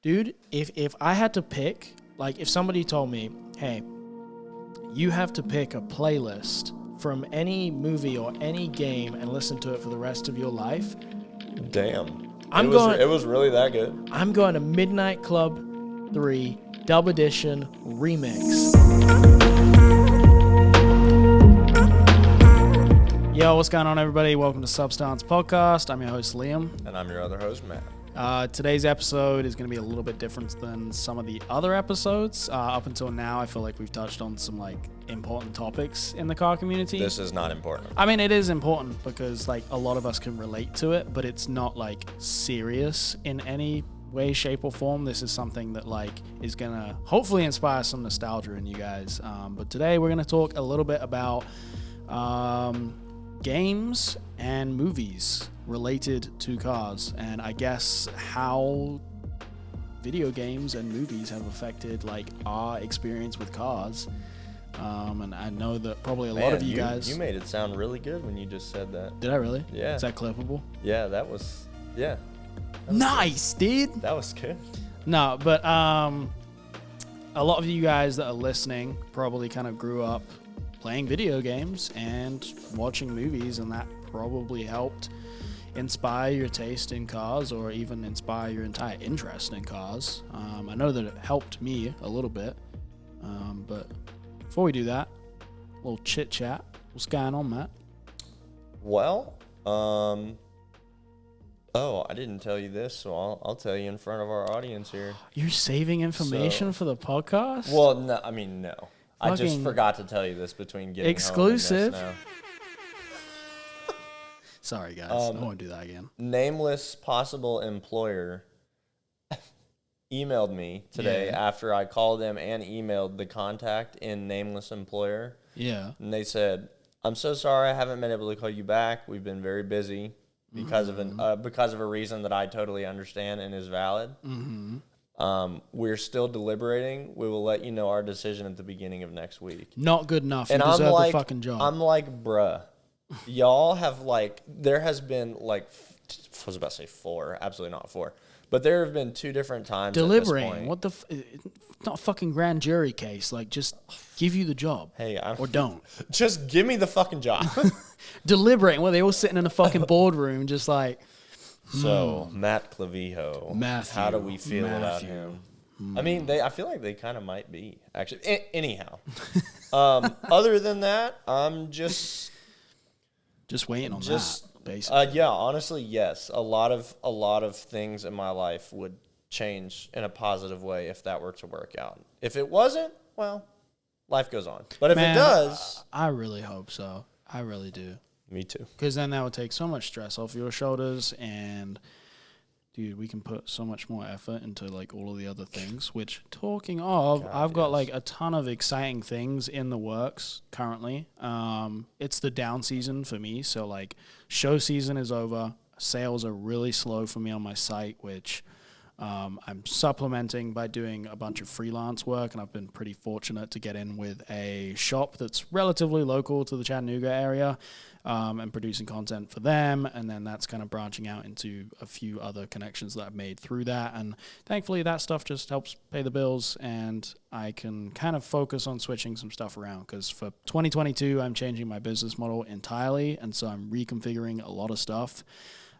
Dude, if I had to pick, like if somebody told me, hey, you have to pick a playlist from any movie or any game and listen to it for the rest of your life. Damn. It was really that good. I'm going to Midnight Club 3 Dub Edition Remix. Yo, what's going on, everybody? Welcome to Substance Podcast. I'm your host, Liam. And I'm your other host, Matt. Today's episode is going to be a little bit different than some of the other episodes. Up until now, I feel like we've touched on some important topics in the car community. This is not important. I mean, it is important because a lot of us can relate to it, but it's not serious in any way, shape, or form. This is something that is going to hopefully inspire some nostalgia in you guys. But today we're going to talk a little bit about games and movies related to cars, and I guess how video games and movies have affected our experience with cars. And I know that probably a lot of you guys. You made it sound really good when you just said that. Did I really? Yeah. Is that clippable? Yeah, that was. Yeah. That was nice, good. dude. That was good. No, but a lot of you guys that are listening probably kind of grew up playing video games and watching movies, and that probably helped inspire your taste in cars or even inspire your entire interest in cars. I know that it helped me a little bit, but before we do that, a little chit chat. What's going on, Matt? Well, I didn't tell you this, so I'll tell you in front of our audience here. You're saving information for the podcast? Well, no, I mean, no. I just forgot to tell you this between getting exclusive. home and this now. Sorry, guys. I won't do that again. Nameless possible employer emailed me today after I called them and emailed the contact in nameless employer. Yeah. And they said, "I'm so sorry I haven't been able to call you back. We've been very busy because of a reason that I totally understand and is valid. We're still deliberating. We will let you know our decision at the beginning of next week." Not good enough. And you deserve the fucking job. I'm like, bruh, y'all have there has been I was about to say 4, absolutely not 4, but there have been 2 different times deliberating. What the? Not a fucking grand jury case. Just give you the job. Hey, or don't. Just give me the fucking job. Deliberating. Well, they all sitting in a fucking boardroom, just So Matt Clavijo, Matthew, how do we feel about him? I mean, I feel like they kind of might be actually. Anyhow, other than that, I'm just waiting on that. Basically, yeah. Honestly, yes. A lot of things in my life would change in a positive way if that were to work out. If it wasn't, well, life goes on. But if it does, I really hope so. I really do. Me too. Because then that would take so much stress off your shoulders, and dude, we can put so much more effort into all of the other things. Which, talking of, I've got a ton of exciting things in the works currently. It's the down season for me, so show season is over. Sales are really slow for me on my site, which I'm supplementing by doing a bunch of freelance work, and I've been pretty fortunate to get in with a shop that's relatively local to the Chattanooga area, and producing content for them, and then that's kind of branching out into a few other connections that I've made through that, and thankfully that stuff just helps pay the bills, and I can kind of focus on switching some stuff around, because for 2022 I'm changing my business model entirely, and so I'm reconfiguring a lot of stuff,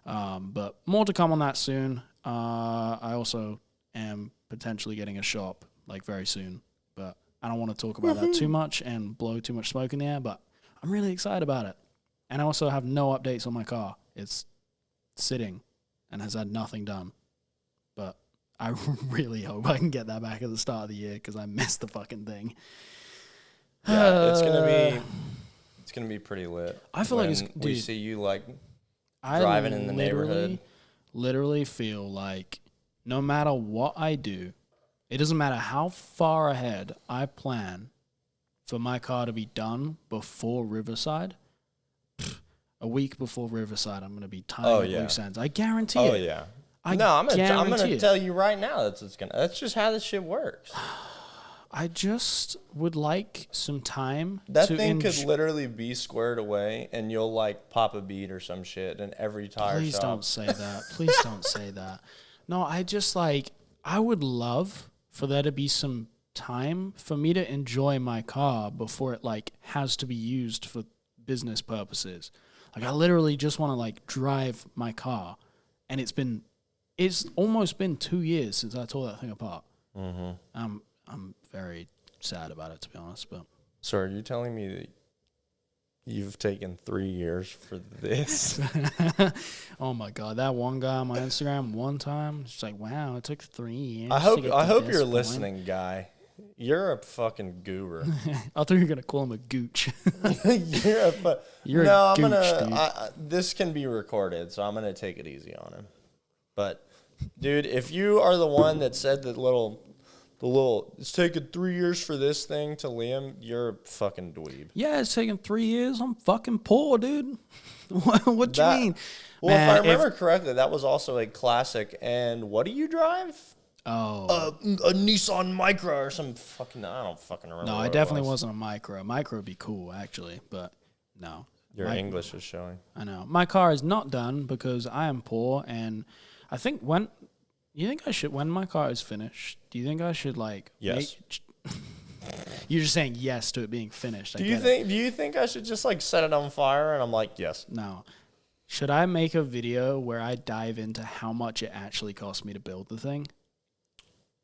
but more to come on that soon. I also am potentially getting a shop very soon, but I don't want to talk about that too much and blow too much smoke in the air, but I'm really excited about it. And I also have no updates on my car. It's sitting and has had nothing done, but I really hope I can get that back at the start of the year, because I missed the fucking thing. Yeah, it's gonna be pretty lit. I feel like we see you driving in the neighborhood. Literally feel no matter what I do, it doesn't matter how far ahead I plan for my car to be done before Riverside. A week before Riverside, I'm going to be tying up loose ends. I guarantee it. Oh, yeah. I'm gonna tell you right now that's just how this shit works. I just would like some time. That thing could literally be squared away, and you'll pop a bead or some shit in every tire shop. Please don't say that. Please don't say that. No, I just I would love for there to be some time for me to enjoy my car before it like has to be used for business purposes. Like I literally just want to like drive my car, and it's almost been 2 years since I tore that thing apart. I'm very sad about it, to be honest. But so are you telling me that you've taken 3 years for this? oh my god, that one guy on my Instagram one time, it's like, wow, it took 3 years. I hope you're listening, guy. You're a fucking goober. I thought you were gonna call him a gooch. You're a gooch, dude. This can be recorded, so I'm gonna take it easy on him. But, dude, if you are the one that said the little, it's taken 3 years for this thing to Liam, you're a fucking dweeb. Yeah, it's taken 3 years. I'm fucking poor, dude. What do you mean? Well, man, if I remember correctly, that was also a classic. And what do you drive? Oh. A Nissan Micra or some fucking, I don't fucking remember. No, it definitely wasn't a Micra. A Micra would be cool, actually, but no. Your English is showing. I know. My car is not done because I am poor, and I think when my car is finished, do you think I should like... Yes. You're just saying yes to it being finished. Do you think I should just like set it on fire? And I'm like, yes. No. Should I make a video where I dive into how much it actually cost me to build the thing?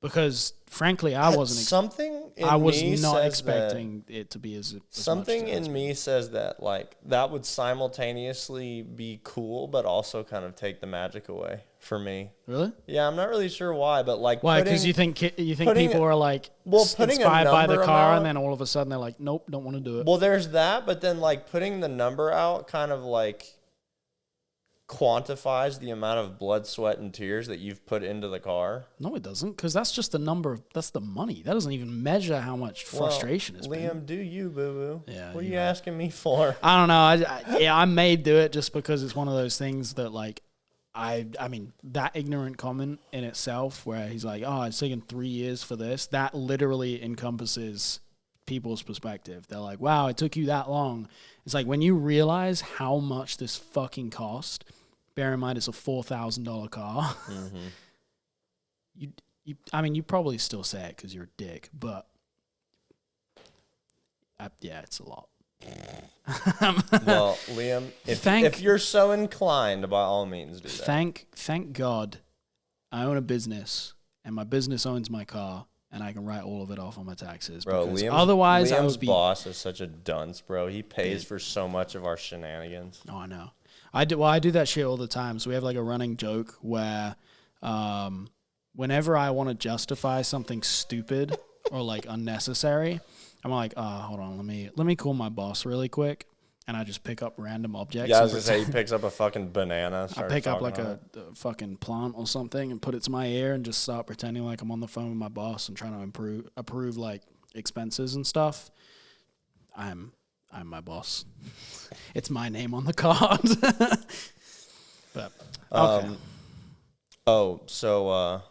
Because frankly, I was not expecting it to be as something in me says that like that would simultaneously be cool, but also kind of take the magic away for me. Really? Yeah, I'm not really sure why, but like why? Because you think people are like inspired by the car, and then all of a sudden they're like, nope, don't want to do it. Well, there's that, but then like putting the number out kind of like quantifies the amount of blood, sweat, and tears that you've put into the car. No, it doesn't, because that's just the number. That's the money. That doesn't even measure how much frustration it's been. Liam, do you, boo-boo? Yeah. What are you asking me for? I don't know. I may do it just because it's one of those things that, like, I mean, that ignorant comment in itself where he's like, oh, it's taken 3 years for this, that literally encompasses people's perspective. They're like, wow, it took you that long. It's like when you realize how much this fucking cost, bear in mind it's a $4,000 car, you probably still say it because you're a dick, but yeah, it's a lot. Well, Liam, if you're so inclined, by all means do that. Thank God I own a business, and my business owns my car, and I can write all of it off on my taxes. Bro, Liam's boss is such a dunce, bro. He pays for so much of our shenanigans. Oh, I know. I do that shit all the time. So we have like a running joke where whenever I want to justify something stupid or like unnecessary, I'm like, hold on, let me call my boss really quick. And I just pick up random objects. Yeah, I was going to say, he picks up a fucking banana. I pick up like a fucking plant or something and put it to my ear and just start pretending like I'm on the phone with my boss and trying to approve like expenses and stuff. I'm my boss. It's my name on the card. But okay. One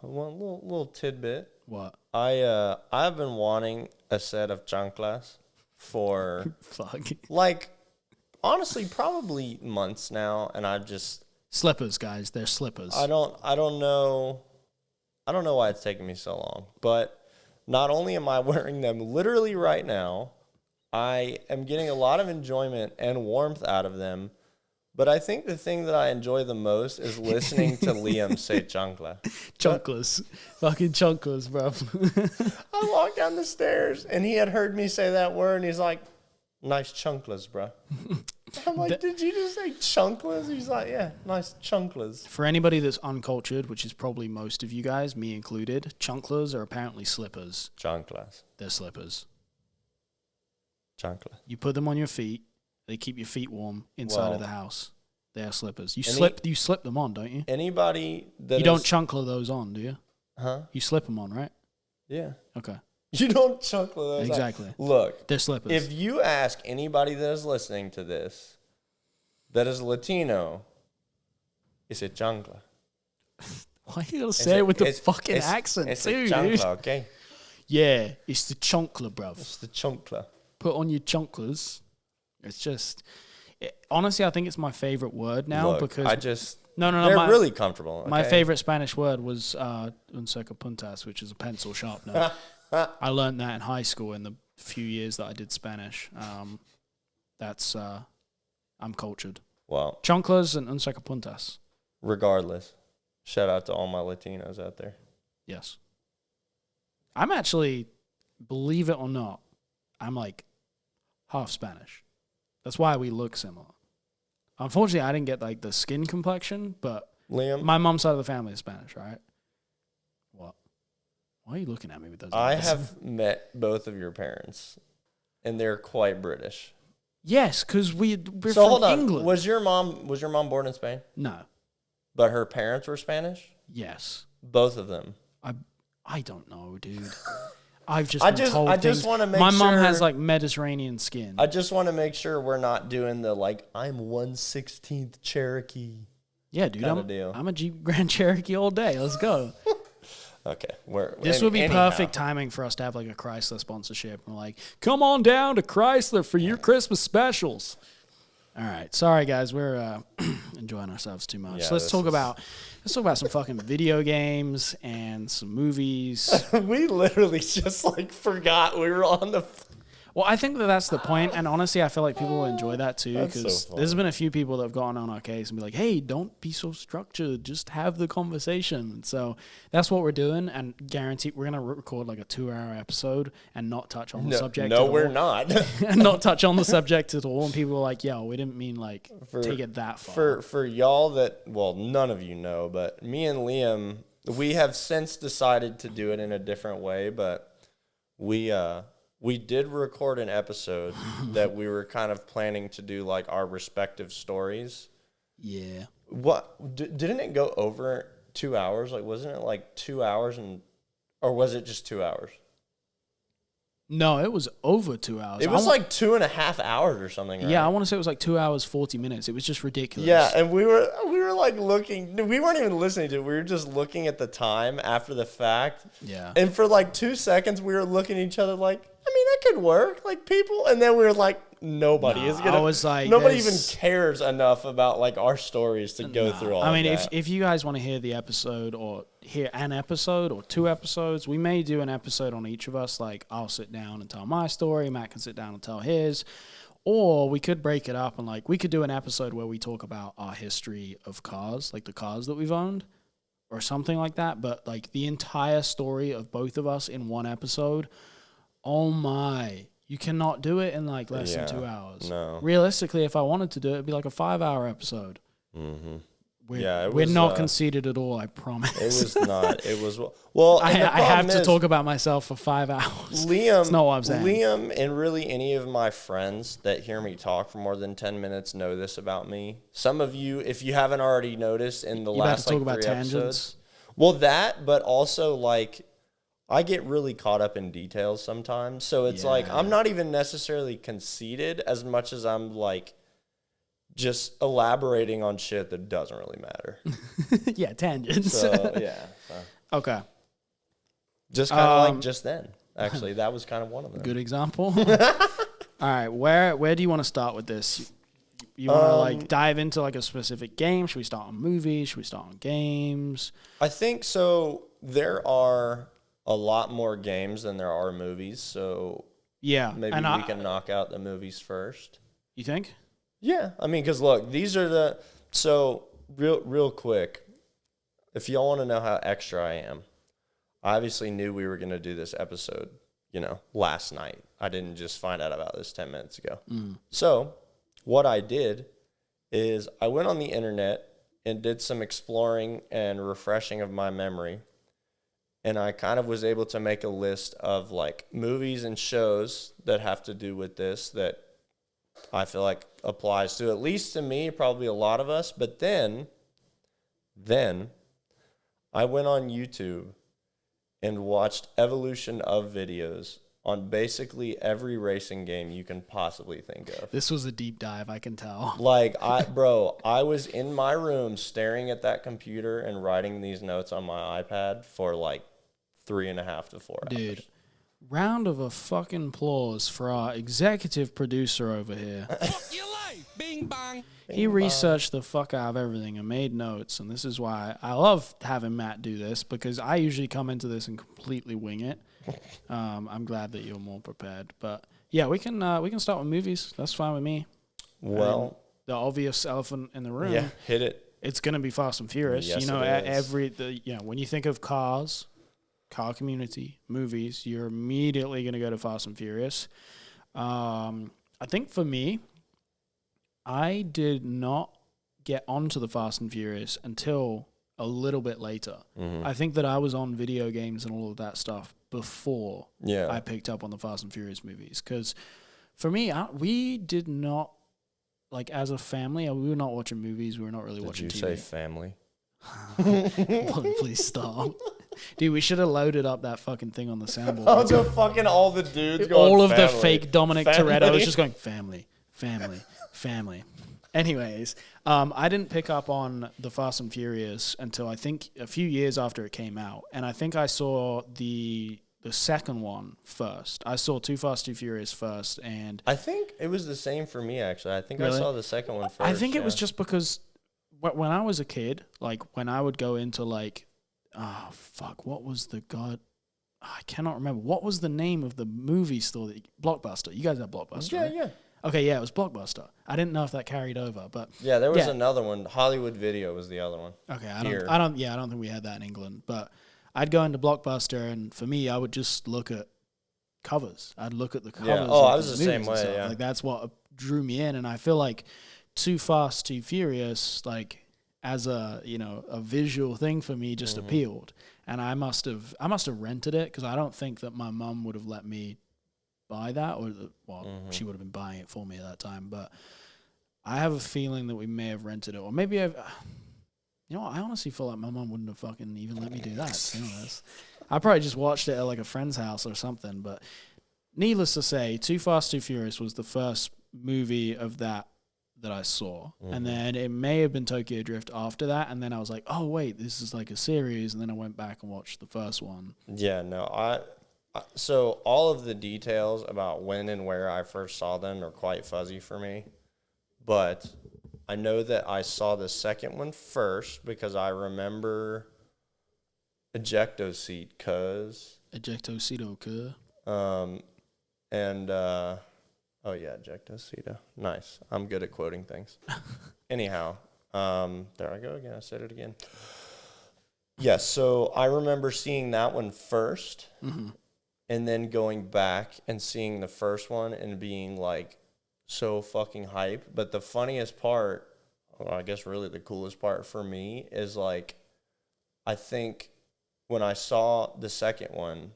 little tidbit. What? I've been wanting a set of chanclas for like honestly probably months now, and I've just slippers, guys. They're slippers. I don't know why it's taking me so long, but not only am I wearing them literally right now, I am getting a lot of enjoyment and warmth out of them. But I think the thing that I enjoy the most is listening to Liam say chancla. Chunklas. Fucking chunklas, bro. I walked down the stairs, and he had heard me say that word, and he's like, nice chunklas, bro. I'm like, did you just say chunklas? He's like, yeah, nice chunklas. For anybody that's uncultured, which is probably most of you guys, me included, chunklas are apparently slippers. Chanclas. They're slippers. Chancla. You put them on your feet. They keep your feet warm inside of the house. They are slippers. You slip them on, don't you? Anybody that you don't chunkla those on, do you? Huh? You slip them on, right? Yeah. Okay. You don't chunkla those exactly. on. Look, they're slippers. If you ask anybody that is listening to this that is Latino, it's a chancla. Why you gotta say it with the fucking accent, it's too, a chancla, dude? okay? Yeah, it's the chancla, bruv. It's the chancla. Put on your chanclas. It's just, honestly, I think it's my favorite word now. Look, because No. They're really comfortable. Okay? My favorite Spanish word was un sacapuntas, which is a pencil sharpener. I learned that in high school in the few years that I did Spanish. I'm cultured. Well, Chanclas and un sacapuntas. Regardless, shout out to all my Latinos out there. Yes. I'm actually, believe it or not, I'm like half Spanish. That's why we look similar. Unfortunately, I didn't get like the skin complexion, but Liam, my mom's side of the family is Spanish, right? What? Why are you looking at me with those I eyes? have met both of your parents, and they're quite British. Yes, because we're so from hold on. England. Was your mom born in Spain? No. But her parents were Spanish? Yes. Both of them. I don't know, dude. I just want to make my sure. mom has like Mediterranean skin. I just want to make sure we're not doing the like I'm 1/16 Cherokee. Yeah, dude. Deal. I'm a Jeep Grand Cherokee all day. Let's go. Okay. This would be perfect timing for us to have like a Chrysler sponsorship. We're like, come on down to Chrysler for your Christmas specials. All right. Sorry, guys. We're enjoying ourselves too much. Yeah, So let's talk about some fucking video games and some movies. We literally just like forgot we were on the. Well, I think that's the point, and honestly, I feel like people will enjoy that too, because there's been a few people that have gone on our case and be like, hey, don't be so structured, just have the conversation. So that's what we're doing, and guarantee we're going to record like a 2-hour episode and not touch on the subject at all. No, we're not. And not touch on the subject at all, and people are like, yo, we didn't mean like take it that far. For y'all that, well, none of you know, but me and Liam, we have since decided to do it in a different way, but we did record an episode that we were kind of planning to do like our respective stories. Yeah. What didn't it go over 2 hours? Like, wasn't it like 2 hours or was it just 2 hours? No, it was over 2 hours. It was like 2.5 hours or something. Right? Yeah, I want to say it was like 2 hours, 40 minutes. It was just ridiculous. Yeah, and we were like looking. We weren't even listening to it. We were just looking at the time after the fact. Yeah. And for like 2 seconds, we were looking at each other like, I mean, that could work. Like people, and then we were like, nobody is gonna. I was like, nobody even cares enough about like our stories to go through all. I mean, if you guys want to hear the episode or hear an episode or 2 episodes, we may do an episode on each of us. Like I'll sit down and tell my story, Matt can sit down and tell his, or we could break it up and like we could do an episode where we talk about our history of cars, like the cars that we've owned, or something like that. But like the entire story of both of us in one episode. Oh my, you cannot do it in like less than 2 hours. No. Realistically, if I wanted to do it, it'd be like a 5-hour episode. Mm-hmm. We're not conceited at all, I promise. It was not. It was, well, I have to talk about myself for 5 hours. Liam, that's not what I'm saying. Liam and really any of my friends that hear me talk for more than 10 minutes know this about me. Some of you, if you haven't already noticed in the last like 3 episodes. Well, that, but also like, I get really caught up in details sometimes. So it's like, I'm not even necessarily conceited as much as I'm like just elaborating on shit that doesn't really matter. Yeah, tangents. So, yeah. So. Okay. Just kind of like just then. Actually, that was kind of one of them. Good example. All right. Where do you want to start with this? You want to like dive into like a specific game? Should we start on movies? Should we start on games? I think so. There are a lot more games than there are movies, so yeah, maybe we can knock out the movies first. You think? Yeah, I mean, because look, these are real quick. If y'all want to know how extra I am, I obviously knew we were going to do this episode, last night. I didn't just find out about this 10 minutes ago. So what I did is I went on the internet and did some exploring and refreshing of my memory. And I kind of was able to make a list of like movies and shows that have to do with this that I feel like applies to, at least to me, probably a lot of us. But then I went on YouTube and watched evolution of videos on basically every racing game you can possibly think of. This was a deep dive, I can tell. Like, I was in my room staring at that computer and writing these notes on my iPad for like 3.5 to 4 hours. Dude, round of a fucking applause for our executive producer over here. Fuck your life, bingo! He researched the fuck out of everything and made notes, and this is why I love having Matt do this, because I usually come into this and completely wing it. I'm glad that you're more prepared, but yeah, we can start with movies. That's fine with me. Well, the obvious elephant in the room. Yeah, hit it. It's gonna be Fast and Furious. Yes, you know, it is. when you think of cars, car community, movies, you're immediately gonna go to Fast and Furious. I think for me, I did not get onto the Fast and Furious until a little bit later. Mm-hmm. I think that I was on video games and all of that stuff before Yeah. I picked up on the Fast and Furious movies. Because for me, we did not, like as a family, we were not watching movies. We were not really watching TV. Did you say family? Please stop. Dude, we should have loaded up that fucking thing on the soundboard. Oh, the fucking all the dudes going all of family. the fake Dominic Family. Toretto is just going family, family, family. Anyways, I didn't pick up on the Fast and Furious until I think a few years after it came out, and I think I saw the second one first. I saw Too Fast, Too Furious first, and I think it was the same for me, actually. I think I Really? saw the second one first. I think it was just because when I was a kid, like when I would go into like, oh fuck, what was the god? I cannot remember. What was the name of the movie store? Blockbuster. You guys have Blockbuster, right? Yeah. Okay, yeah, it was Blockbuster. I didn't know if that carried over, but Yeah, there was another one. Hollywood Video was the other one. okay, I don't think we had that in England, but I'd go into Blockbuster, and for me, I would just look at covers. I'd look at the covers. Yeah. Oh, of I was the same movies and way, stuff. yeah. Like that's what drew me in, and I feel like Too Fast, Too Furious, like as a a visual thing for me, just appealed, and I must have rented it because I don't think that my mum would have let me buy that, or she would have been buying it for me at that time, but I have a feeling that we may have rented it, or maybe I honestly feel like my mom wouldn't have fucking even let me do that. I probably just watched it at like a friend's house or something, but needless to say, Too Fast, Too Furious was the first movie of that I saw, and then it may have been Tokyo Drift after that, and then I was like, oh wait, this is like a series, and then I went back and watched the first one. Yeah, no, so all of the details about when and where I first saw them are quite fuzzy for me, but I know that I saw the second one first because I remember Ejecto Seat, Ejecto Seat, Ejecto Seat. Nice. I'm good at quoting things. Anyhow, there I go again. I said it again. Yes, so I remember seeing that one first, and then going back and seeing the first one and being like so fucking hype. But the funniest part, or I guess really the coolest part for me, is like, I think when I saw the second one,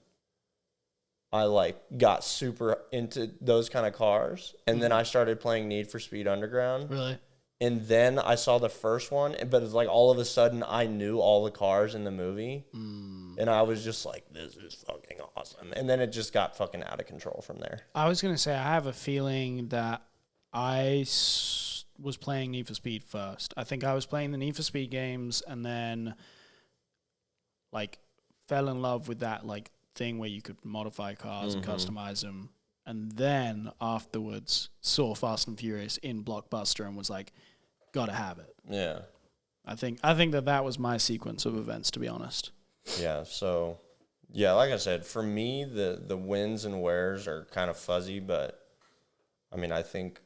I like got super into those kind of cars, and then I started playing Need for Speed Underground. Really? And then I saw the first one, but it's like all of a sudden I knew all the cars in the movie. And I was just like, this is fucking awesome. And then it just got fucking out of control from there. I was going to say, I have a feeling that I was playing Need for Speed first. I think I was playing the Need for Speed games and then like fell in love with that like thing where you could modify cars and customize them. And then afterwards saw Fast and Furious in Blockbuster and was like, gotta have it. Yeah. I think that was my sequence of events, to be honest. Yeah, so, yeah, like I said, for me, the wins and wheres are kind of fuzzy, but, I mean, I think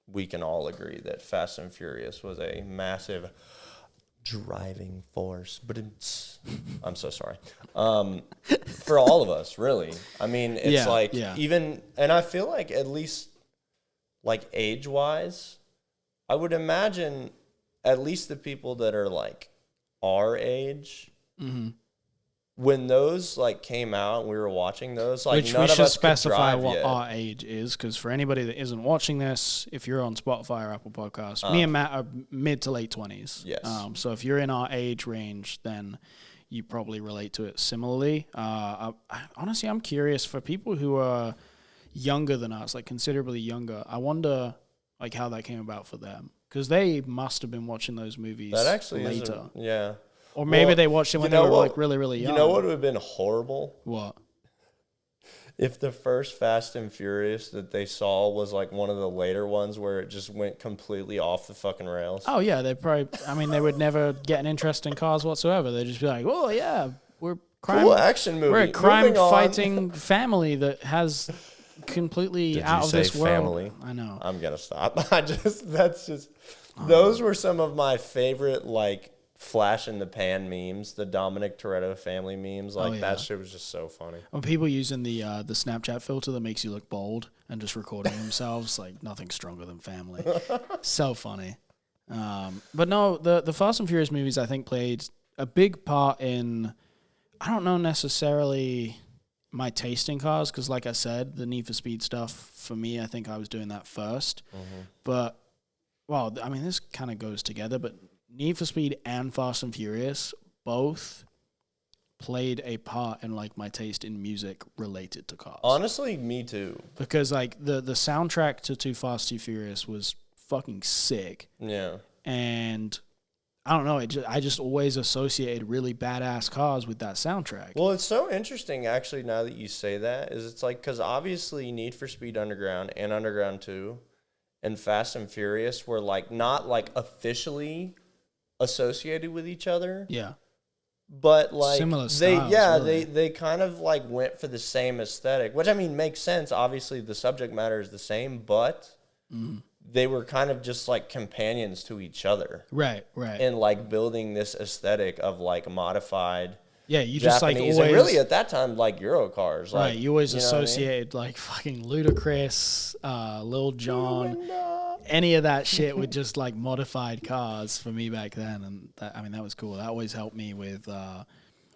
we can all agree that Fast and Furious was a massive driving force. But I'm so sorry. For all of us, really. I mean, it's even, and I feel like at least, like, age-wise, I would imagine at least the people that are, like, our age, when those like came out and we were watching those, like, which none we of should us specify could drive what yet. our age is, because for anybody that isn't watching this, if you're on Spotify or Apple Podcasts, me and Matt are mid to late 20s. Yes. So if you're in our age range, then you probably relate to it similarly. Honestly, I'm curious for people who are younger than us, like considerably younger. I wonder like how that came about for them, because they must have been watching those movies That actually later. Yeah. Or maybe they watched it when they were like really, really young. You know what would have been horrible? What? If the first Fast and Furious that they saw was like one of the later ones where it just went completely off the fucking rails. Oh yeah, they probably. I mean, they would never get an interest in cars whatsoever. They'd just be like, "Oh yeah, we're crime, cool action movie. We're a crime-fighting family that has completely out of this world." Family? I know. I'm gonna stop. Those were some of my favorite like flash in the pan memes, the Dominic Toretto family memes. Like that shit was just so funny. When people using the Snapchat filter that makes you look bold and just recording themselves, like nothing stronger than family. So funny. But no, the Fast and Furious movies I think played a big part in, I don't know necessarily my taste in cars, because like I said, the Need for Speed stuff, for me, I think I was doing that first. Mm-hmm. But, well, I mean, this kind of goes together, but Need for Speed and Fast and Furious both played a part in like my taste in music related to cars. Honestly, me too. Because like the soundtrack to Too Fast, Too Furious was fucking sick. Yeah. And I don't know, I just always associated really badass cars with that soundtrack. Well, it's so interesting actually now that you say that, is it's like, because obviously Need for Speed Underground and Underground 2 and Fast and Furious were like not like officially associated with each other. Yeah. But like similar styles, they kind of like went for the same aesthetic, which I mean makes sense. Obviously the subject matter is the same, but they were kind of just like companions to each other. Right. And like building this aesthetic of like modified you Japanese, just like always, and really at that time like Euro cars. Right, like, you always associated like fucking Ludacris, Lil Jon, any of that shit with just like modified cars for me back then, and that was cool. That always helped me with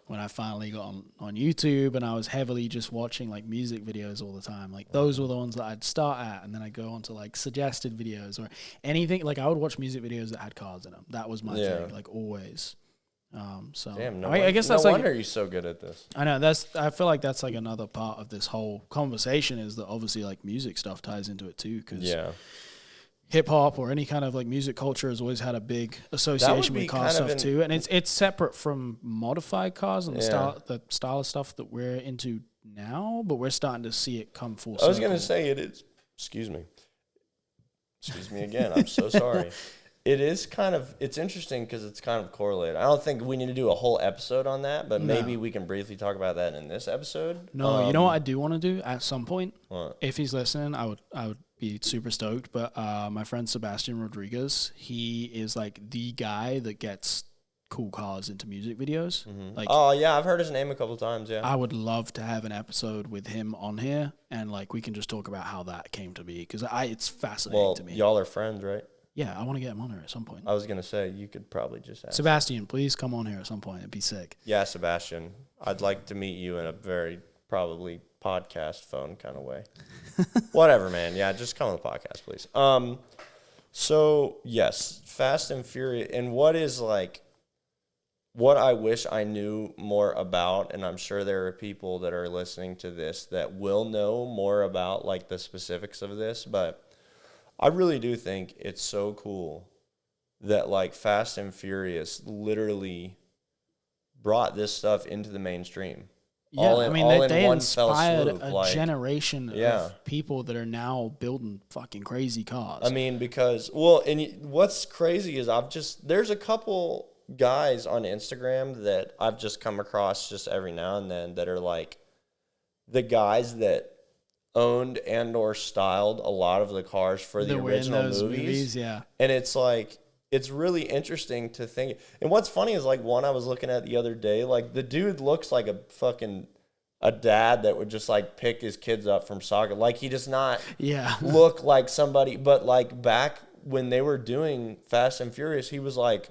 when I finally got on YouTube and I was heavily just watching like music videos all the time. Like those were the ones that I'd start at, and then I'd go on to like suggested videos or anything. Like I would watch music videos that had cars in them. That was my thing, like always. So damn, I guess that's no like, wonder you're so good at this. I know I feel like that's like another part of this whole conversation is that obviously like music stuff ties into it too, because hip hop or any kind of like music culture has always had a big association with car stuff too, and it's separate from modified cars and the style of stuff that we're into now, but we're starting to see it come full circle. I was gonna say it is. Excuse me again. I'm so sorry. It is kind of, it's interesting because it's kind of correlated. I don't think we need to do a whole episode on that, but maybe we can briefly talk about that in this episode. No, you know what I do want to do at some point? What? If he's listening, I would be super stoked. But my friend Sebastian Rodriguez, he is like the guy that gets cool cars into music videos. Mm-hmm. Like, oh yeah, I've heard his name a couple times. Yeah, I would love to have an episode with him on here, and like we can just talk about how that came to be, because it's fascinating to me. Y'all are friends, right? Yeah, I want to get him on here at some point. I was going to say, you could probably just ask Sebastian, please come on here at some point. It'd be sick. Yeah, Sebastian. I'd like to meet you in a very probably podcast phone kind of way. Whatever, man. Yeah, just come on the podcast, please. So, yes, Fast and Furious. And what I wish I knew more about, and I'm sure there are people that are listening to this that will know more about like the specifics of this, but I really do think it's so cool that like Fast and Furious literally brought this stuff into the mainstream. Yeah, they inspired a generation of people that are now building fucking crazy cars. I mean, because, and what's crazy is there's a couple guys on Instagram that I've just come across just every now and then that are like the guys that owned and or styled a lot of the cars for the original movies. Yeah. And it's like, it's really interesting to think. And what's funny is like one I was looking at the other day, like the dude looks like a dad that would just like pick his kids up from soccer. Like he does not look like somebody, but like back when they were doing Fast and Furious, he was like,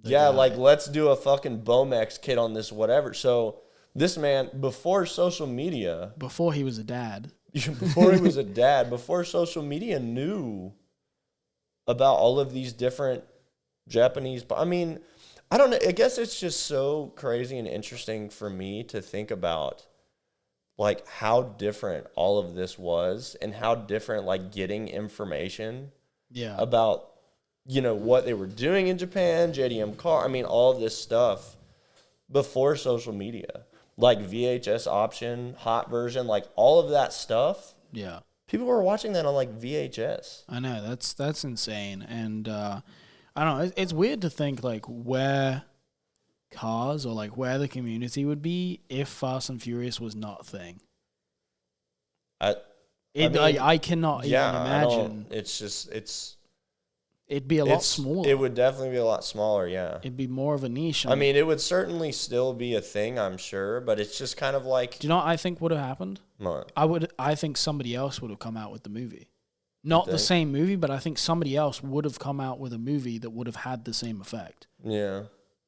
like let's do a fucking Bomex kit on this, whatever. So this man, before social media... Before he was a dad. Before social media knew about all of these different Japanese... I mean, I don't know. I guess it's just so crazy and interesting for me to think about like how different all of this was and how different like getting information about, what they were doing in Japan, JDM car. I mean, all of this stuff before social media. like VHS option, hot version, like all of that stuff. Yeah. People were watching that on like VHS. I know, that's insane. And I don't know, it's weird to think like where cars or like where the community would be if Fast and Furious was not a thing. I cannot even imagine. It'd be a lot smaller. It would definitely be a lot smaller, yeah. It'd be more of a niche. I mean, it would certainly still be a thing, I'm sure, but it's just kind of like... Do you know what I think would have happened? What? I think somebody else would have come out with the movie. Not the same movie, but I think somebody else would have come out with a movie that would have had the same effect. Yeah.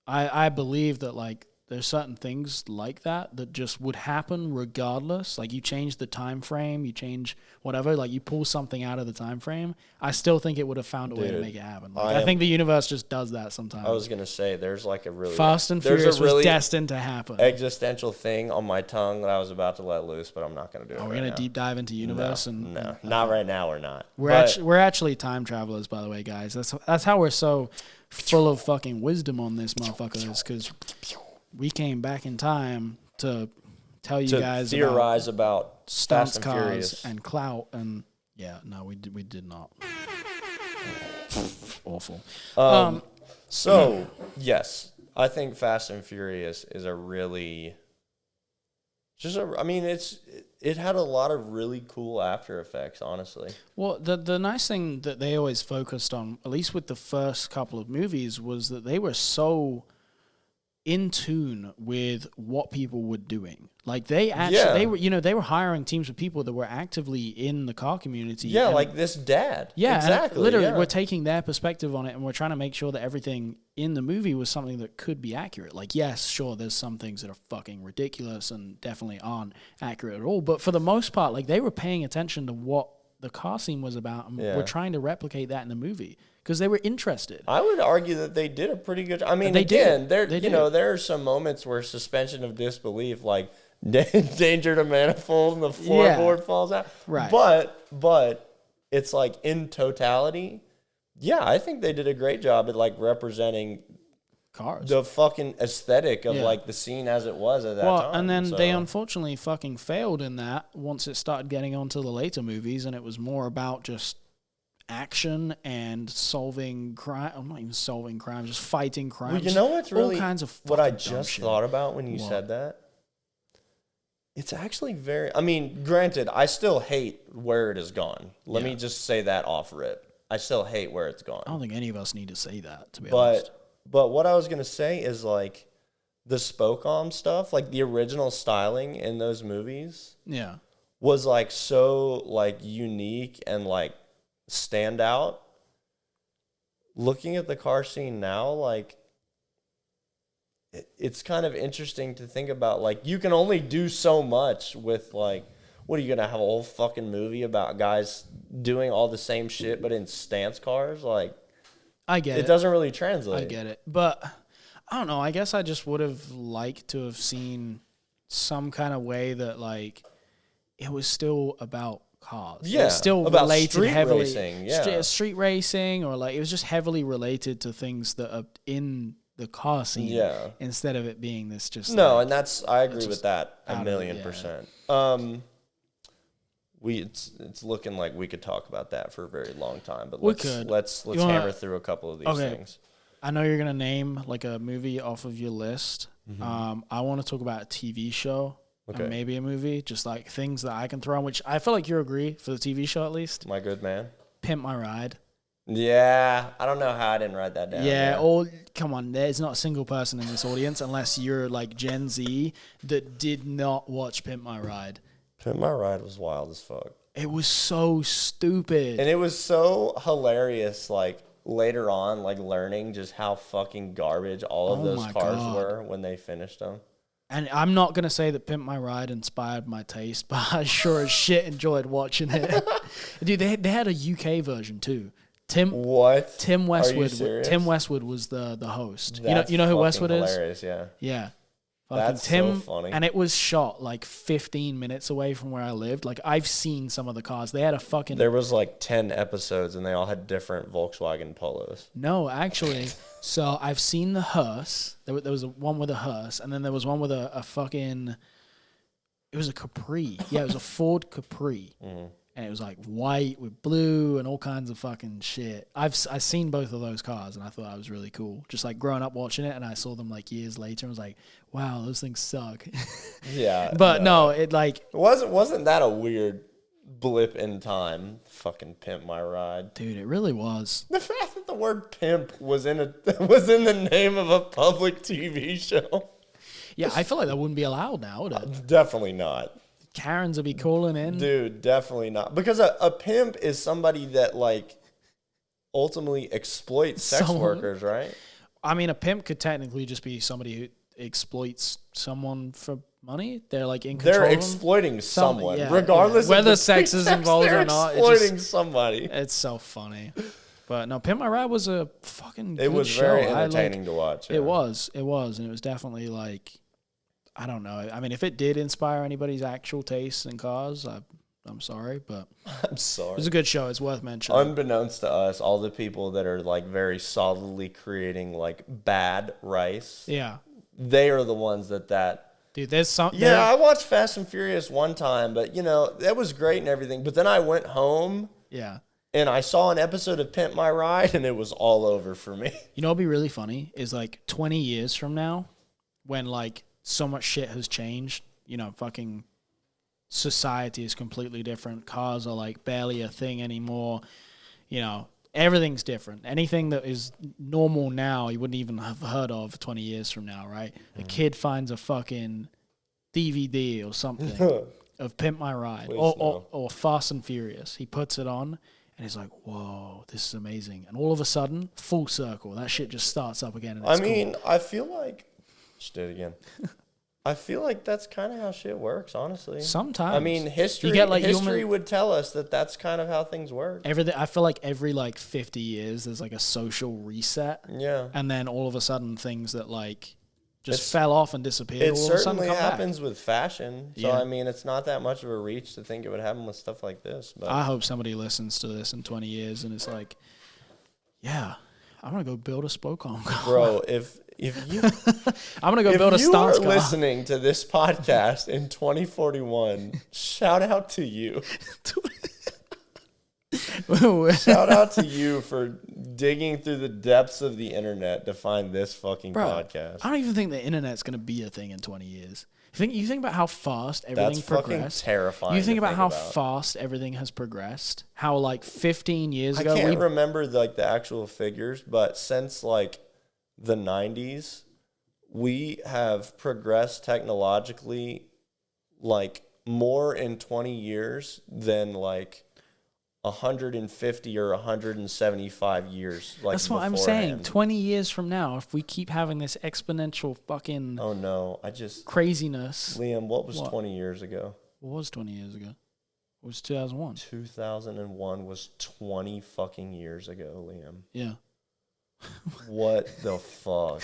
I believe that, like, there's certain things like that just would happen regardless. Like, you change the time frame, you change whatever, like, you pull something out of the time frame. I still think it would have found a way to make it happen. Like, I think the universe just does that sometimes. I was going to say, there's like a really... Fast and Furious was destined to happen. Existential thing on my tongue that I was about to let loose, but I'm not going to do it. We're going to deep dive into universe? No, not right now, we're not. We're actually time travelers, by the way, guys. That's how we're so full of fucking wisdom on this motherfucker, is because we came back in time to tell you guys theorize about stunts, Fast and cars, Furious. and clout, and we did not. Awful. So yes, I think Fast and Furious is a really it had a lot of really cool after effects, honestly. Well, the nice thing that they always focused on, at least with the first couple of movies, was that they were so in tune with what people were doing. Like they were hiring teams of people that were actively in the car community. Yeah, like this dad. Yeah, exactly. Literally, we're taking their perspective on it, and we're trying to make sure that everything in the movie was something that could be accurate. Like, yes, sure, there's some things that are fucking ridiculous and definitely aren't accurate at all. But for the most part, like, they were paying attention to what the car scene was about, and we're trying to replicate that in the movie because they were interested. I would argue that they did a pretty good job. I mean, there are some moments where suspension of disbelief, like danger to manifold and the floorboard falls out. Right. But it's like in totality, I think they did a great job at like representing cars, the fucking aesthetic of like the scene as it was at that time. And then they unfortunately fucking failed in that once it started getting onto the later movies, and it was more about just action and solving crime. I'm not even solving crime, just fighting crime. Well, you know what's really all kinds of what I just thought about when you said that? It's actually very... I mean, granted, I still hate where it has gone. Let me just say that off rip. I still hate where it's gone. I don't think any of us need to say that, to be honest. But what I was going to say is, like, the spoke-on stuff, like, the original styling in those movies was, like, so, like, unique and, like, stand out. Looking at the car scene now, like, it's kind of interesting to think about. Like, you can only do so much with, like, what are you going to have a whole fucking movie about guys doing all the same shit but in stance cars? Like, I get it. It doesn't really translate. I get it. But I don't know. I guess I just would have liked to have seen some kind of way that, like, it was still about cars. Yeah. It was still about related street heavily. Racing, yeah. Street racing, or, like, it was just heavily related to things that are in the car scene instead of it being this just... No, like, and I agree with that 1,000,000%. It's looking like we could talk about that for a very long time, but let's hammer through a couple of these things. I know you're gonna name like a movie off of your list. Mm-hmm. I want to talk about a TV show and maybe a movie, just like things that I can throw on. Which I feel like you agree for the TV show at least. My good man, Pimp My Ride. Yeah, I don't know how I didn't write that down. Yeah, come on, there's not a single person in this audience unless you're like Gen Z that did not watch Pimp My Ride. Pimp My Ride was wild as fuck. It was so stupid. And it was so hilarious, like, later on, like, learning just how fucking garbage all of those cars were when they finished them. And I'm not going to say that Pimp My Ride inspired my taste, but I sure as shit enjoyed watching it. Dude, they had a UK version, too. Tim Westwood. Tim Westwood was the host. You know who Westwood hilarious, is? Yeah. That's so funny. And it was shot like 15 minutes away from where I lived. Like, I've seen some of the cars. They had a fucking... There was like 10 episodes, and they all had different Volkswagen Polos. No, actually. So I've seen the hearse. There was one with a hearse, and then there was one with a fucking... It was a Capri. Yeah, it was a Ford Capri. Mm-hmm. And it was like white with blue and all kinds of fucking shit. I've seen both of those cars, and I thought that was really cool. Just like growing up watching it, and I saw them like years later, and was like, wow, those things suck. Yeah. But no, it like... Wasn't that a weird blip in time? Fucking Pimp My Ride. Dude, it really was. The fact that the word pimp was in the name of a public TV show. Yeah, I feel like that wouldn't be allowed now, would it? Definitely not. Karens would be calling in. Dude, definitely not. Because a pimp is somebody that, like, ultimately exploits sex workers, right? I mean, a pimp could technically just be somebody who exploits someone for money. They're, like, in control. They're exploiting someone, yeah, regardless whether of sex is involved or not. Exploiting somebody. It's so funny. But no, Pimp My Ride was a fucking good show. It was very entertaining to watch. Yeah. It was. And it was definitely, like... I don't know. I mean, if it did inspire anybody's actual tastes in cars, I'm sorry, but I'm sorry. It was a good show. It's worth mentioning. Unbeknownst to us, all the people that are like very solidly creating like bad rice, yeah, they are the ones that. Dude, there's some. Yeah, I watched Fast and Furious one time, but that was great and everything. But then I went home. Yeah. And I saw an episode of Pimp My Ride, and it was all over for me. You know what'd be really funny is like 20 years from now, when like so much shit has changed, fucking society is completely different. Cars are like barely a thing anymore. Everything's different. Anything that is normal now, you wouldn't even have heard of 20 years from now, right? A kid finds a fucking DVD or something of Pimp My Ride or Fast and Furious. He puts it on and he's like, whoa, this is amazing. And all of a sudden, full circle, that shit just starts up again. And it's I feel like... Just did it again. I feel like that's kind of how shit works, honestly. Sometimes. I mean, history would tell us that that's kind of how things work. I feel like every 50 years there's like a social reset. Yeah. And then all of a sudden things that like just fell off and disappeared. It certainly happens with fashion. So, yeah. I mean, it's not that much of a reach to think it would happen with stuff like this. But I hope somebody listens to this in 20 years and it's like, yeah, I'm going to go build a spoke on car. Bro, if you... I'm going to go build a stance car. If you are listening to this podcast in 2041, shout out to you. Shout out to you for digging through the depths of the internet to find this fucking podcast. I don't even think the internet's going to be a thing in 20 years. You think about how fast everything progressed. That's fucking terrifying. You think about how fast everything has progressed. How 15 years ago... I can't remember the actual figures, but since the 90s, we have progressed technologically more in 20 years than 150 or 175 years. That's what I'm saying. 20 years from now, if we keep having this exponential fucking... Oh, no. craziness. Liam, what was 20 years ago? What was 20 years ago? It was 2001. 2001 was 20 fucking years ago, Liam. Yeah. What the fuck?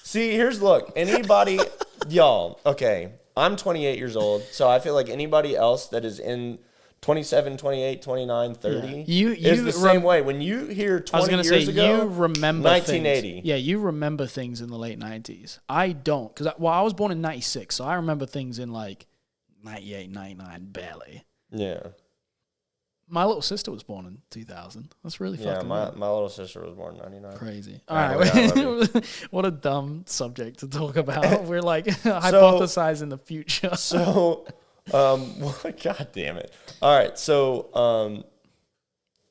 See, look, anybody... Y'all, okay, I'm 28 years old, so I feel like anybody else that is in... 27, 28, 29, 30 is the same way. When you hear 20 years ago, you remember 1980. Things. Yeah, you remember things in the late 90s. I don't. Because I was born in 96, so I remember things in 98, 99, barely. Yeah. My little sister was born in 2000. That's really fucking my little sister was born in 99. Crazy. All right. What a dumb subject to talk about. We're hypothesizing the future. So... God damn it. All right, so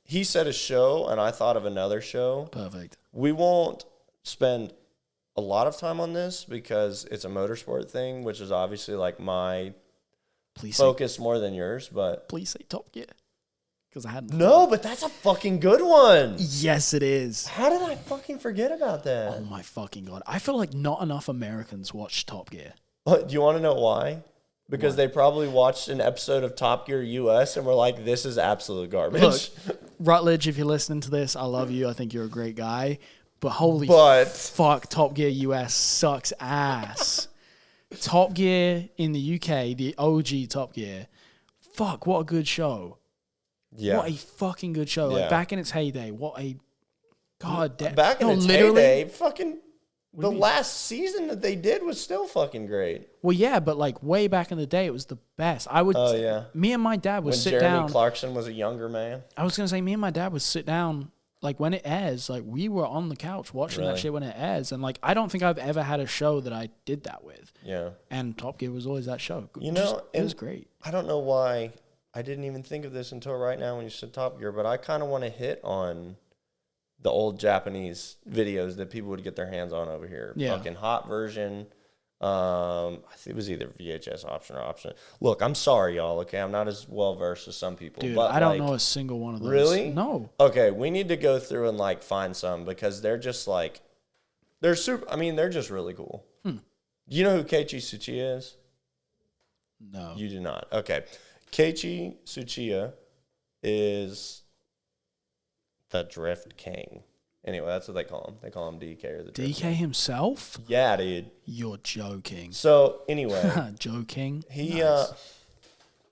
he said a show, and I thought of another show. Perfect. We won't spend a lot of time on this because it's a motorsport thing, which is obviously my focus more than yours. But please say Top Gear, because I hadn't. No, but that's a fucking good one. Yes, it is. How did I fucking forget about that? Oh my fucking God! I feel like not enough Americans watch Top Gear. Do you want to know why? Because they probably watched an episode of Top Gear US and were like, this is absolute garbage. Look, Rutledge, if you're listening to this, I love you. I think you're a great guy. But fuck, Top Gear US sucks ass. Top Gear in the UK, the OG Top Gear. Fuck, what a good show. Yeah. What a fucking good show. Yeah. Like, back in its heyday, what a... God damn. Back in its heyday, fucking... The last season that they did was still fucking great. Well, yeah, but like way back in the day, it was the best. I would. Oh yeah. Me and my dad would sit down. When Jeremy Clarkson was a younger man. I was gonna say, me and my dad would sit down. Like when it airs, like we were on the couch watching that shit when it airs, and like I don't think I've ever had a show that I did that with. Yeah. And Top Gear was always that show. You know, it was great. I don't know why I didn't even think of this until right now when you said Top Gear, but I kind of want to hit on the old Japanese videos that people would get their hands on over here. Yeah. Fucking hot version. I think it was either VHS option or option. Look, I'm sorry, y'all. Okay, I'm not as well versed as some people. Dude, but I don't know a single one of those. Really? No. Okay, we need to go through and like find some because they're just like they're super. I mean, they're just really cool. Do you know who Keiichi Tsuchiya is? No. You do not. Okay, Keiichi Tsuchiya is the Drift King. Anyway, that's what they call him. They call him DK or the Drift DK King. himself? Yeah, dude. You're joking. So anyway, joking. He Nice.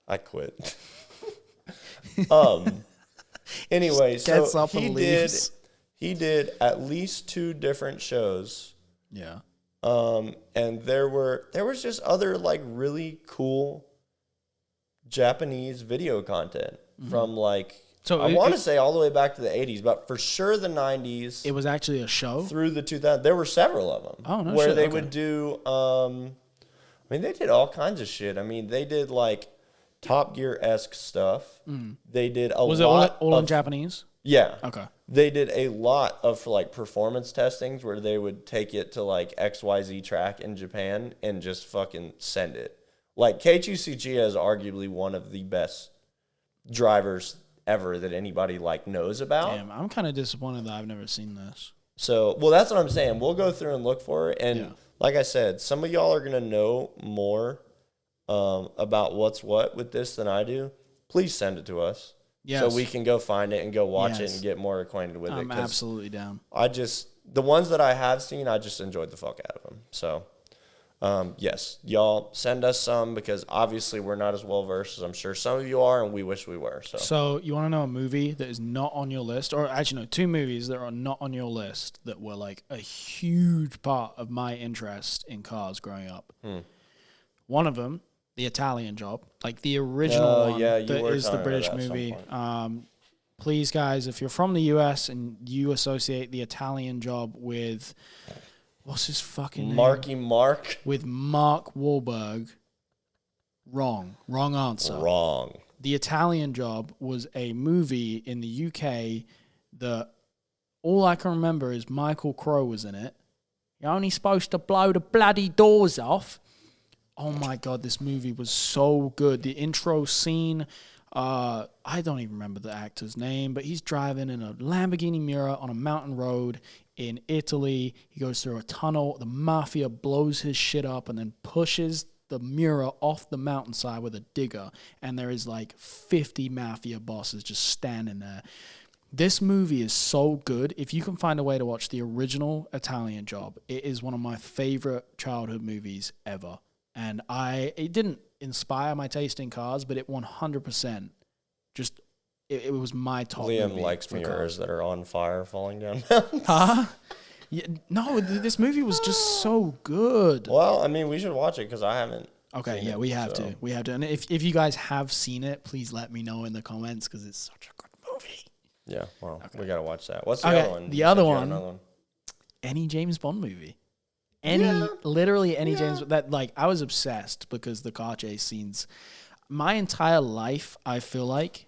I quit. Anyway, Gets so up and leaves. he did at least 2 different shows. Yeah. And there was just other like really cool Japanese video content from like I want to say all the way back to the 80s, but for sure the 90s. It was actually a show? Through the 2000s. There were several of them. Oh, no where shit. they would do, I mean, they did all kinds of shit. I mean, they did like Top Gear-esque stuff. They did a lot. Was it all in Japanese? Yeah. Okay. They did a lot of like performance testings where they would take it to like XYZ track in Japan and just fucking send it. Like Keiichi Tsuchiya is arguably one of the best drivers ever that anybody like knows about. Damn, I'm kind of disappointed that I've never seen this. So, well, that's what I'm saying. We'll go through and look for it. And like I said, some of y'all are going to know more about what's what with this than I do. Please send it to us. Yes. So we can go find it and go watch it and get more acquainted with it. I'm absolutely down. The ones that I have seen, I just enjoyed the fuck out of them. So, yes, y'all send us some because obviously we're not as well versed as I'm sure some of you are, and we wish we were. So you want to know a movie that is not on your list, or actually no, 2 movies that are not on your list that were like a huge part of my interest in cars growing up. One of them, The Italian Job, like the original one that is the British movie. Please, guys, if you're from the US and you associate The Italian Job with what's his fucking name? Mark. With Mark Wahlberg. Wrong answer. Wrong. The Italian Job was a movie in the UK that all I can remember is Michael Crowe was in it. You're only supposed to blow the bloody doors off. Oh my God, this movie was so good. The intro scene, I don't even remember the actor's name, but he's driving in a Lamborghini Miura on a mountain road in Italy. He goes through a tunnel. The mafia blows his shit up and then pushes the Miura off the mountainside with a digger. And there is like 50 mafia bosses just standing there. This movie is so good. If you can find a way to watch the original Italian Job, it is one of my favorite childhood movies ever. And it didn't inspire my taste in cars, but it 100% just, it was my top Liam movie likes for mirrors cars. that are on fire falling down mountains. Huh? Yeah, no, this movie was just so good. Well, I mean, we should watch it because I haven't. Okay, yeah, we have to. We have to. And if you guys have seen it, please let me know in the comments because it's such a good movie. Yeah, well, we got to watch that. What's the other one? The other one, any James Bond movie. Literally any James, that like I was obsessed because the car chase scenes, my entire life I feel like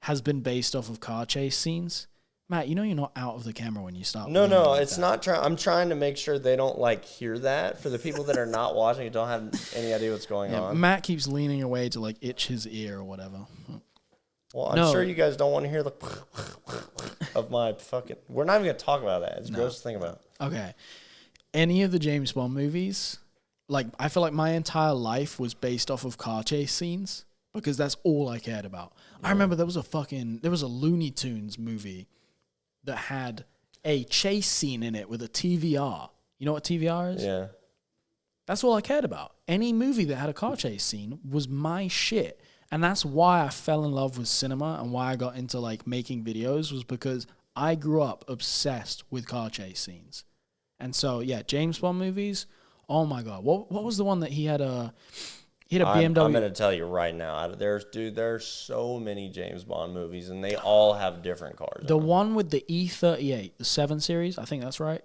has been based off of car chase scenes. Matt, you know you're not out of the camera when you start. No, it's not trying. I'm trying to make sure they don't like hear that. For the people that are not watching, who don't have any idea what's going on. Matt keeps leaning away to like itch his ear or whatever. Well, I'm sure you guys don't want to hear the of my fucking. We're not even gonna talk about that. It's gross to think about. Okay. Any of the James Bond movies, like I feel like my entire life was based off of car chase scenes because that's all I cared about. Yeah. I remember there was a Looney Tunes movie that had a chase scene in it with a TVR. You know what TVR is? Yeah. That's all I cared about. Any movie that had a car chase scene was my shit. And that's why I fell in love with cinema and why I got into like making videos, was because I grew up obsessed with car chase scenes. And so, yeah, James Bond movies, oh my God. What was the one that he had a BMW? I'm going to tell you right now. There's so many James Bond movies, and they all have different cars. The one with the E38, the 7 Series, I think that's right.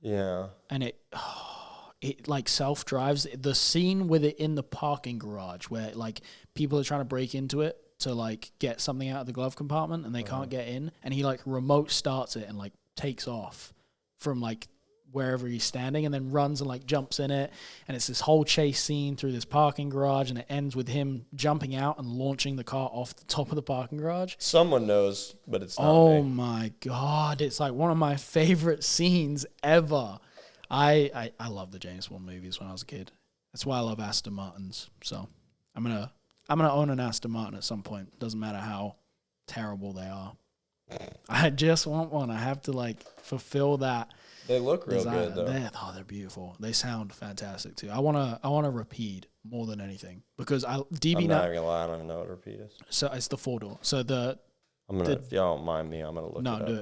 Yeah. And it like self-drives. The scene with it in the parking garage where like people are trying to break into it to like get something out of the glove compartment and they can't get in, and he like remote starts it and like takes off from like wherever he's standing and then runs and like jumps in it, and it's this whole chase scene through this parking garage, and it ends with him jumping out and launching the car off the top of the parking garage. Someone knows, but it's not Oh me. my God, it's like one of my favorite scenes ever. I love the James Bond movies when I was a kid. That's why I love Aston Martins. So I'm gonna own an Aston Martin at some point. Doesn't matter how terrible they are. I just want one. I have to like fulfill that. They look real desire. good though. They're beautiful. They sound fantastic too. I wanna repeat more than anything because DB9. I'm not even gonna lie. I don't even know what repeat is. So it's the 4-door. So if y'all don't mind me, I'm gonna look it up. No, do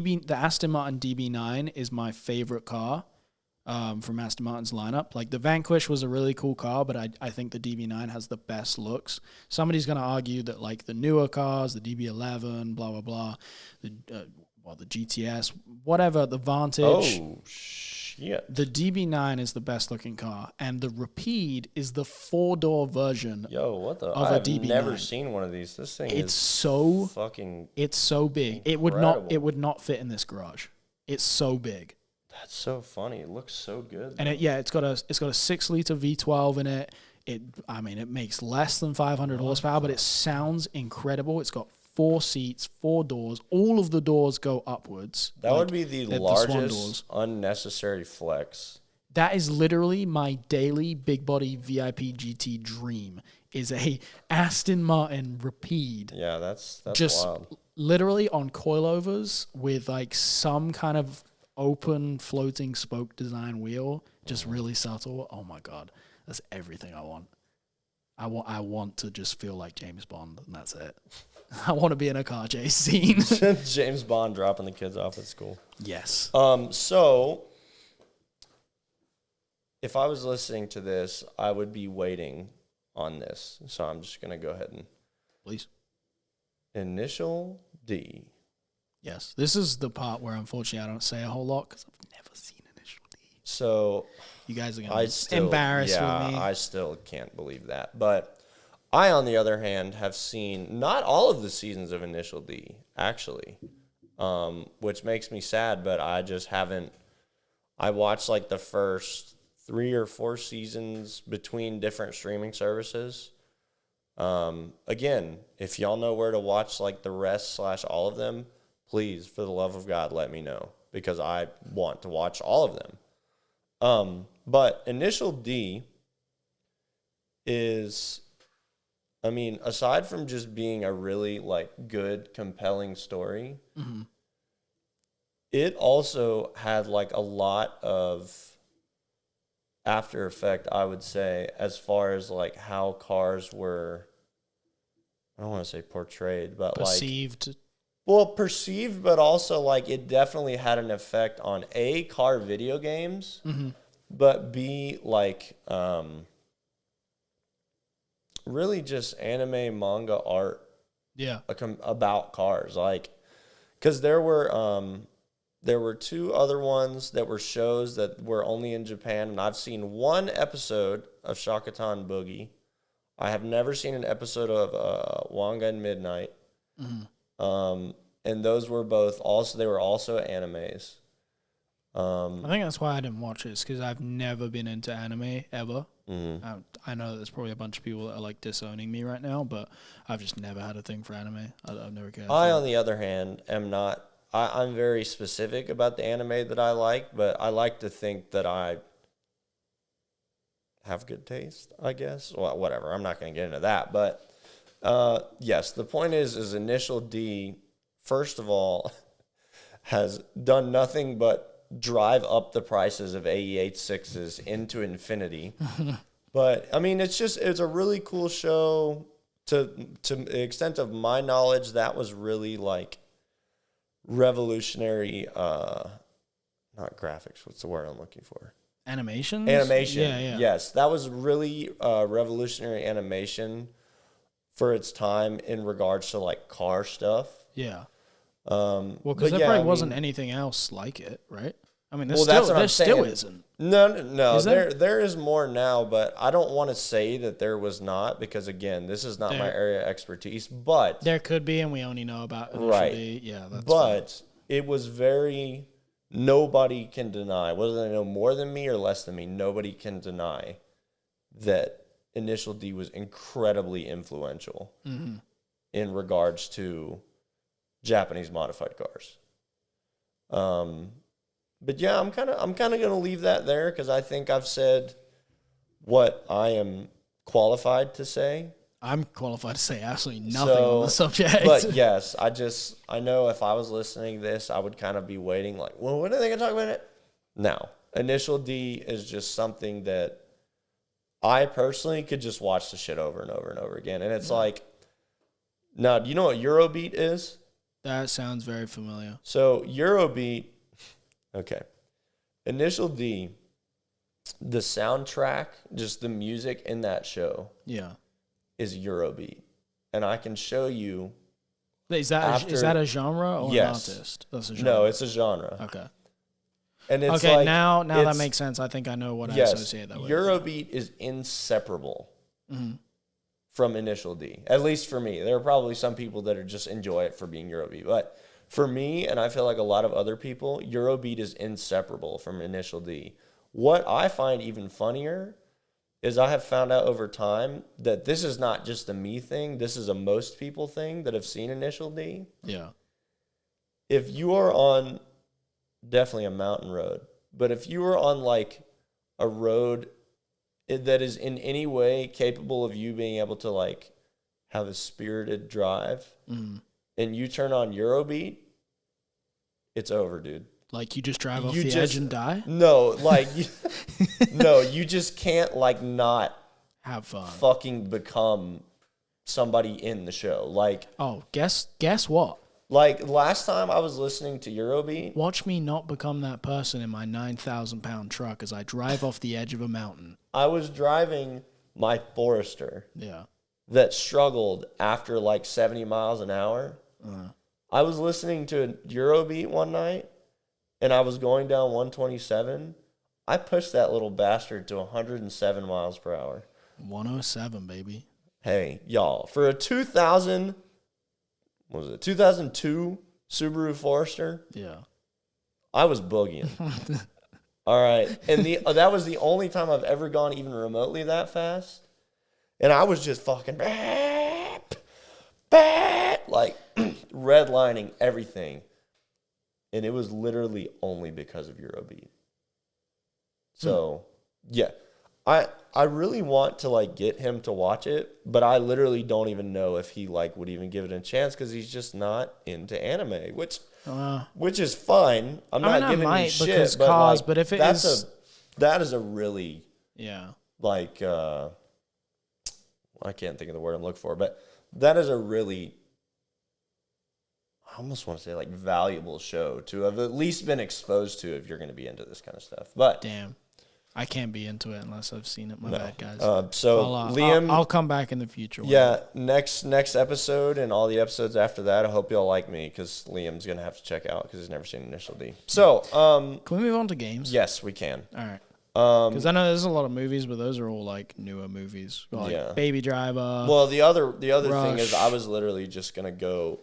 it. The Aston Martin DB9 is my favorite car from Aston Martin's lineup. Like the Vanquish was a really cool car, but I think the DB9 has the best looks. Somebody's gonna argue that like the newer cars, the DB11, blah blah blah, the GTS, whatever, the Vantage. Oh shit! The DB9 is the best looking car, and the Rapide is the 4-door version. Yo, what the? Of a I've DB9. never seen one of these. This thing is so fucking. It's so big. Incredible. It would not fit in this garage. It's so big. That's so funny. It looks so good. And it's got a 6-liter V12 in it. It makes less than 500 horsepower, but it sounds incredible. It's got 4 seats, 4 doors. All of the doors go upwards. That would be the largest unnecessary flex. That is literally my daily big body VIP GT dream, is a Aston Martin Rapide. Yeah, that's just wild. Literally on coilovers with like some kind of open floating spoke design wheel, just really subtle. Oh my God, that's everything I want. I want to just feel like James Bond, and that's it. I want to be in a car chase scene. James Bond dropping the kids off at school. Yes. So if I was listening to this, I would be waiting on this. So I'm just gonna go ahead and please. Initial D. Yes, this is the part where unfortunately I don't say a whole lot because I've never seen Initial D. So you guys are gonna be embarrassed with me. I still can't believe that. But I, on the other hand, have seen not all of the seasons of Initial D, actually, which makes me sad, but I just haven't. I watched like the first 3 or 4 seasons between different streaming services. Again, if y'all know where to watch like the rest / all of them, please, for the love of God, let me know, because I want to watch all of them. But Initial D is, I mean, aside from just being a really like good, compelling story, it also had like a lot of after effect, I would say, as far as like how cars were, I don't want to say portrayed, but perceived. Perceived, but also like it definitely had an effect on A, car video games, but B, like really just anime, manga, art. Yeah. About cars, like, because there were 2 other ones that were shows that were only in Japan, and I've seen 1 episode of Shakotan Boogie. I have never seen an episode of Wanga and Midnight. And those were they were also animes. I think that's why I didn't watch this, because I've never been into anime ever. I know that there's probably a bunch of people that are like disowning me right now, but I've just never had a thing for anime. I've never cared. On the other hand, am not. I'm very specific about the anime that I like, but I like to think that I have good taste, I guess. Well, whatever. I'm not going to get into that. But yes, the point is Initial D, first of all, has done nothing but drive up the prices of AE86s into infinity. But I mean, it's a really cool show. To the extent of my knowledge, that was really like revolutionary. Not graphics. What's the word I'm looking for? Animation. Yeah. Yes, that was really revolutionary animation for its time in regards to like car stuff. Yeah. Well, because there probably wasn't anything else like it, right? I mean, there still isn't. No. There is more now, but I don't want to say that there was not because, again, this is not my area of expertise. But there could be, and we only know about it. Right. Yeah, that's but fine. It was very. Nobody can deny, whether they know more than me or less than me. Nobody can deny that Initial D was incredibly influential in regards to Japanese modified cars. But yeah, I'm kind of gonna leave that there because I think I've said what I am qualified to say. I'm qualified to say absolutely nothing on the subject. But yes, I know if I was listening to this, I would kind of be waiting like, well, when are they gonna talk about it? No, Initial D is just something that I personally could just watch the shit over and over and over again, and it's like, now, do you know what Eurobeat is? That sounds very familiar. So Eurobeat. Okay. Initial D, the soundtrack, just the music in that show is Eurobeat. And I can show you. Is that a genre or an artist? That's a genre. No, it's a genre. Okay. And it's now that makes sense. I think I know what I associate that with. Eurobeat is inseparable from Initial D. At least for me. There are probably some people that are just enjoy it for being Eurobeat. But for me, and I feel like a lot of other people, Eurobeat is inseparable from Initial D. What I find even funnier is I have found out over time that this is not just a me thing. This is a most people thing that have seen Initial D. Yeah. If you are on definitely a mountain road, but if you are on like a road that is in any way capable of you being able to like have a spirited drive, and you turn on Eurobeat, it's over, dude. Like you just drive off the edge and die? No, like you just can't like not have fun. Fucking become somebody in the show. Like, oh, guess what? Like last time I was listening to Eurobeat. Watch me not become that person in my 9,000-pound truck as I drive off the edge of a mountain. I was driving my Forester. Yeah. That struggled after like 70 miles an hour. I was listening to Eurobeat one night, and I was going down 127. I pushed that little bastard to 107 miles per hour. 107, baby. Hey, y'all, for a 2002 Subaru Forester? Yeah. I was boogieing. All right. And that was the only time I've ever gone even remotely that fast. And I was just fucking like redlining everything. And it was literally only because of Eurobeat. So, yeah. I really want to like get him to watch it, but I literally don't even know if he like would even give it a chance because he's just not into anime, which is fine. I'm not giving him shit, but if it is, that is a really like I can't think of the word I'm looking for, but that is a really, I almost want to say like valuable show to have at least been exposed to if you're going to be into this kind of stuff. But damn. I can't be into it unless I've seen it. My bad, guys. Liam, I'll come back in the future. Yeah, next episode and all the episodes after that, I hope y'all like me because Liam's gonna have to check out because he's never seen Initial D. So, can we move on to games? Yes, we can. All right. Because I know there's a lot of movies, but those are all like newer movies, like Baby Driver. Well, the other thing is I was literally just gonna go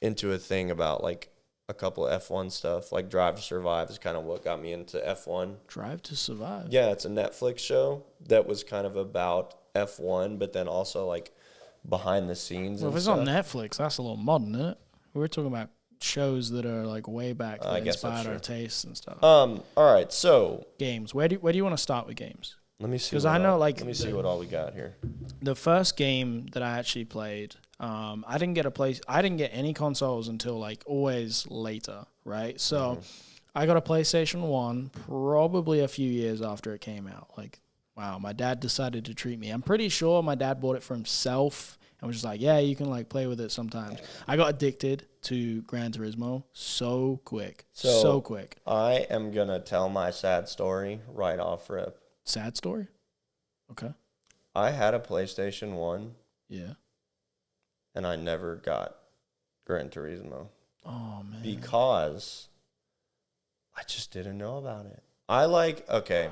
into a thing about like a couple of F1 stuff, like Drive to Survive is kind of what got me into F1. Drive to Survive? Yeah, it's a Netflix show that was kind of about F1, but then also like behind the scenes. Well, if it's on Netflix, that's a little modern, isn't it? We're talking about shows that are like way back that inspired our tastes and stuff. All right, so games. Where do you want to start with games? Let me see. Because I know let me see what all we got here. The first game that I actually played, I didn't get any consoles until like always later, right? So I got a PlayStation 1 probably a few years after it came out. Like, wow, my dad decided to treat me. I'm pretty sure my dad bought it for himself and was just like, yeah, you can like play with it sometimes. I got addicted to Gran Turismo so quick. So quick. I am going to tell my sad story right off rip. Sad story? Okay. I had a PlayStation 1. Yeah. And I never got Gran Turismo. Oh, man. Because I just didn't know about it. Okay.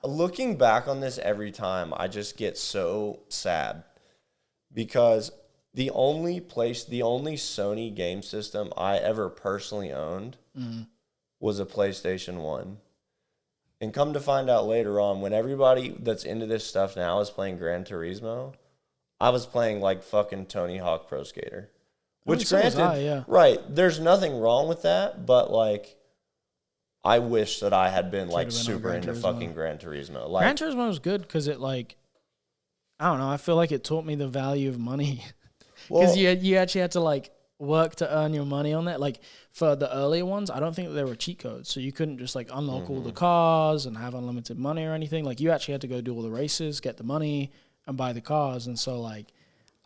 Looking back on this every time, I just get so sad. Because the only Sony game system I ever personally owned was a PlayStation 1. And come to find out later on, when everybody that's into this stuff now is playing Gran Turismo, I was playing like fucking Tony Hawk Pro Skater. Which granted, right, there's nothing wrong with that, but like, I wish that I had been like super into fucking Gran Turismo. Like, Gran Turismo was good because it like, I don't know, I feel like it taught me the value of money. Because you actually had to like work to earn your money on that. Like for the earlier ones, I don't think there were cheat codes. So you couldn't just like unlock all the cars and have unlimited money or anything. Like you actually had to go do all the races, get the money, and buy the cars. And so like,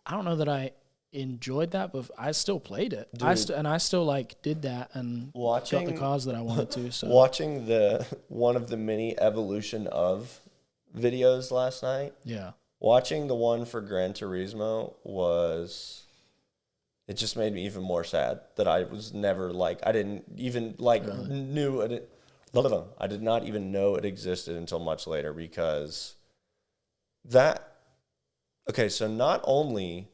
I don't know that I enjoyed that, but I still played it. I still like did that and got the cars that I wanted to. So watching one of the mini evolution of videos last night. Yeah. Watching the one for Gran Turismo it just made me even more sad that I was never like, I didn't even like knew it. I did not even know it existed until much later because so not only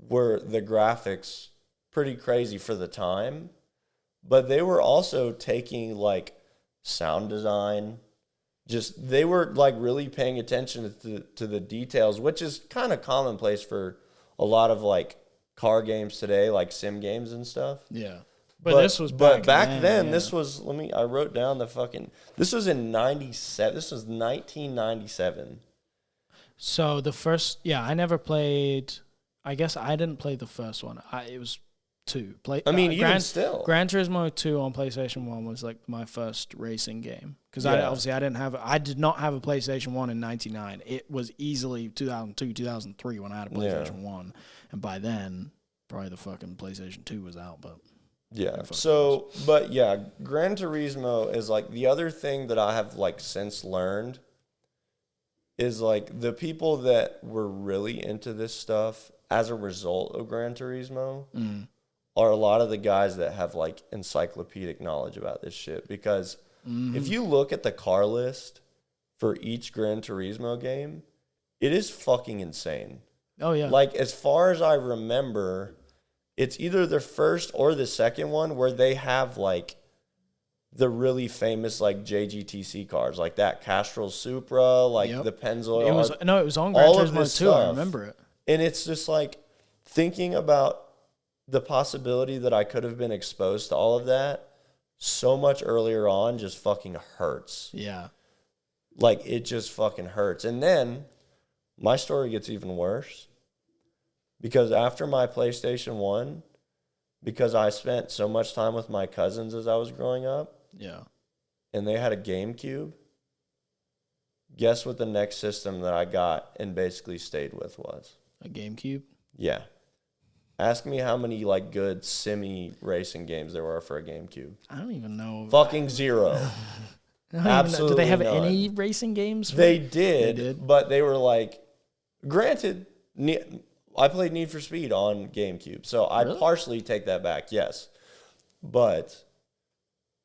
were the graphics pretty crazy for the time, but they were also taking like sound design. Just they were like really paying attention to the details, which is kind of commonplace for a lot of like car games today, like sim games and stuff. Yeah. But this was back then. Yeah. This was I wrote down this was in 97. This was 1997. So the first, I never played. I guess I didn't play the first one. It was 2. Even still, Gran Turismo 2 on PlayStation 1 was like my first racing game because I did not have a PlayStation 1 in '99. It was easily 2002, 2003 when I had a PlayStation 1, and by then probably the fucking PlayStation 2 was out. But Gran Turismo is like the other thing that I have like since learned is like the people that were really into this stuff as a result of Gran Turismo are a lot of the guys that have like encyclopedic knowledge about this shit. Because if you look at the car list for each Gran Turismo game, it is fucking insane. Oh, yeah. Like, as far as I remember, it's either the first or the second one where they have like the really famous like JGTC cars, like that Castrol Supra, like the Pennzoil. It was on Gran Turismo 2. I remember it. And it's just like thinking about the possibility that I could have been exposed to all of that so much earlier on just fucking hurts. Yeah. Like, it just fucking hurts. And then my story gets even worse because after my PlayStation 1, because I spent so much time with my cousins as I was growing up. Yeah. And they had a GameCube. Guess what the next system that I got and basically stayed with was? A GameCube? Yeah. Ask me how many like good simi racing games there were for a GameCube. I don't even know. Fucking zero. Absolutely. Did they have none. any racing games? They did, but they were like, granted, I played Need for Speed on GameCube, so I partially take that back, yes. But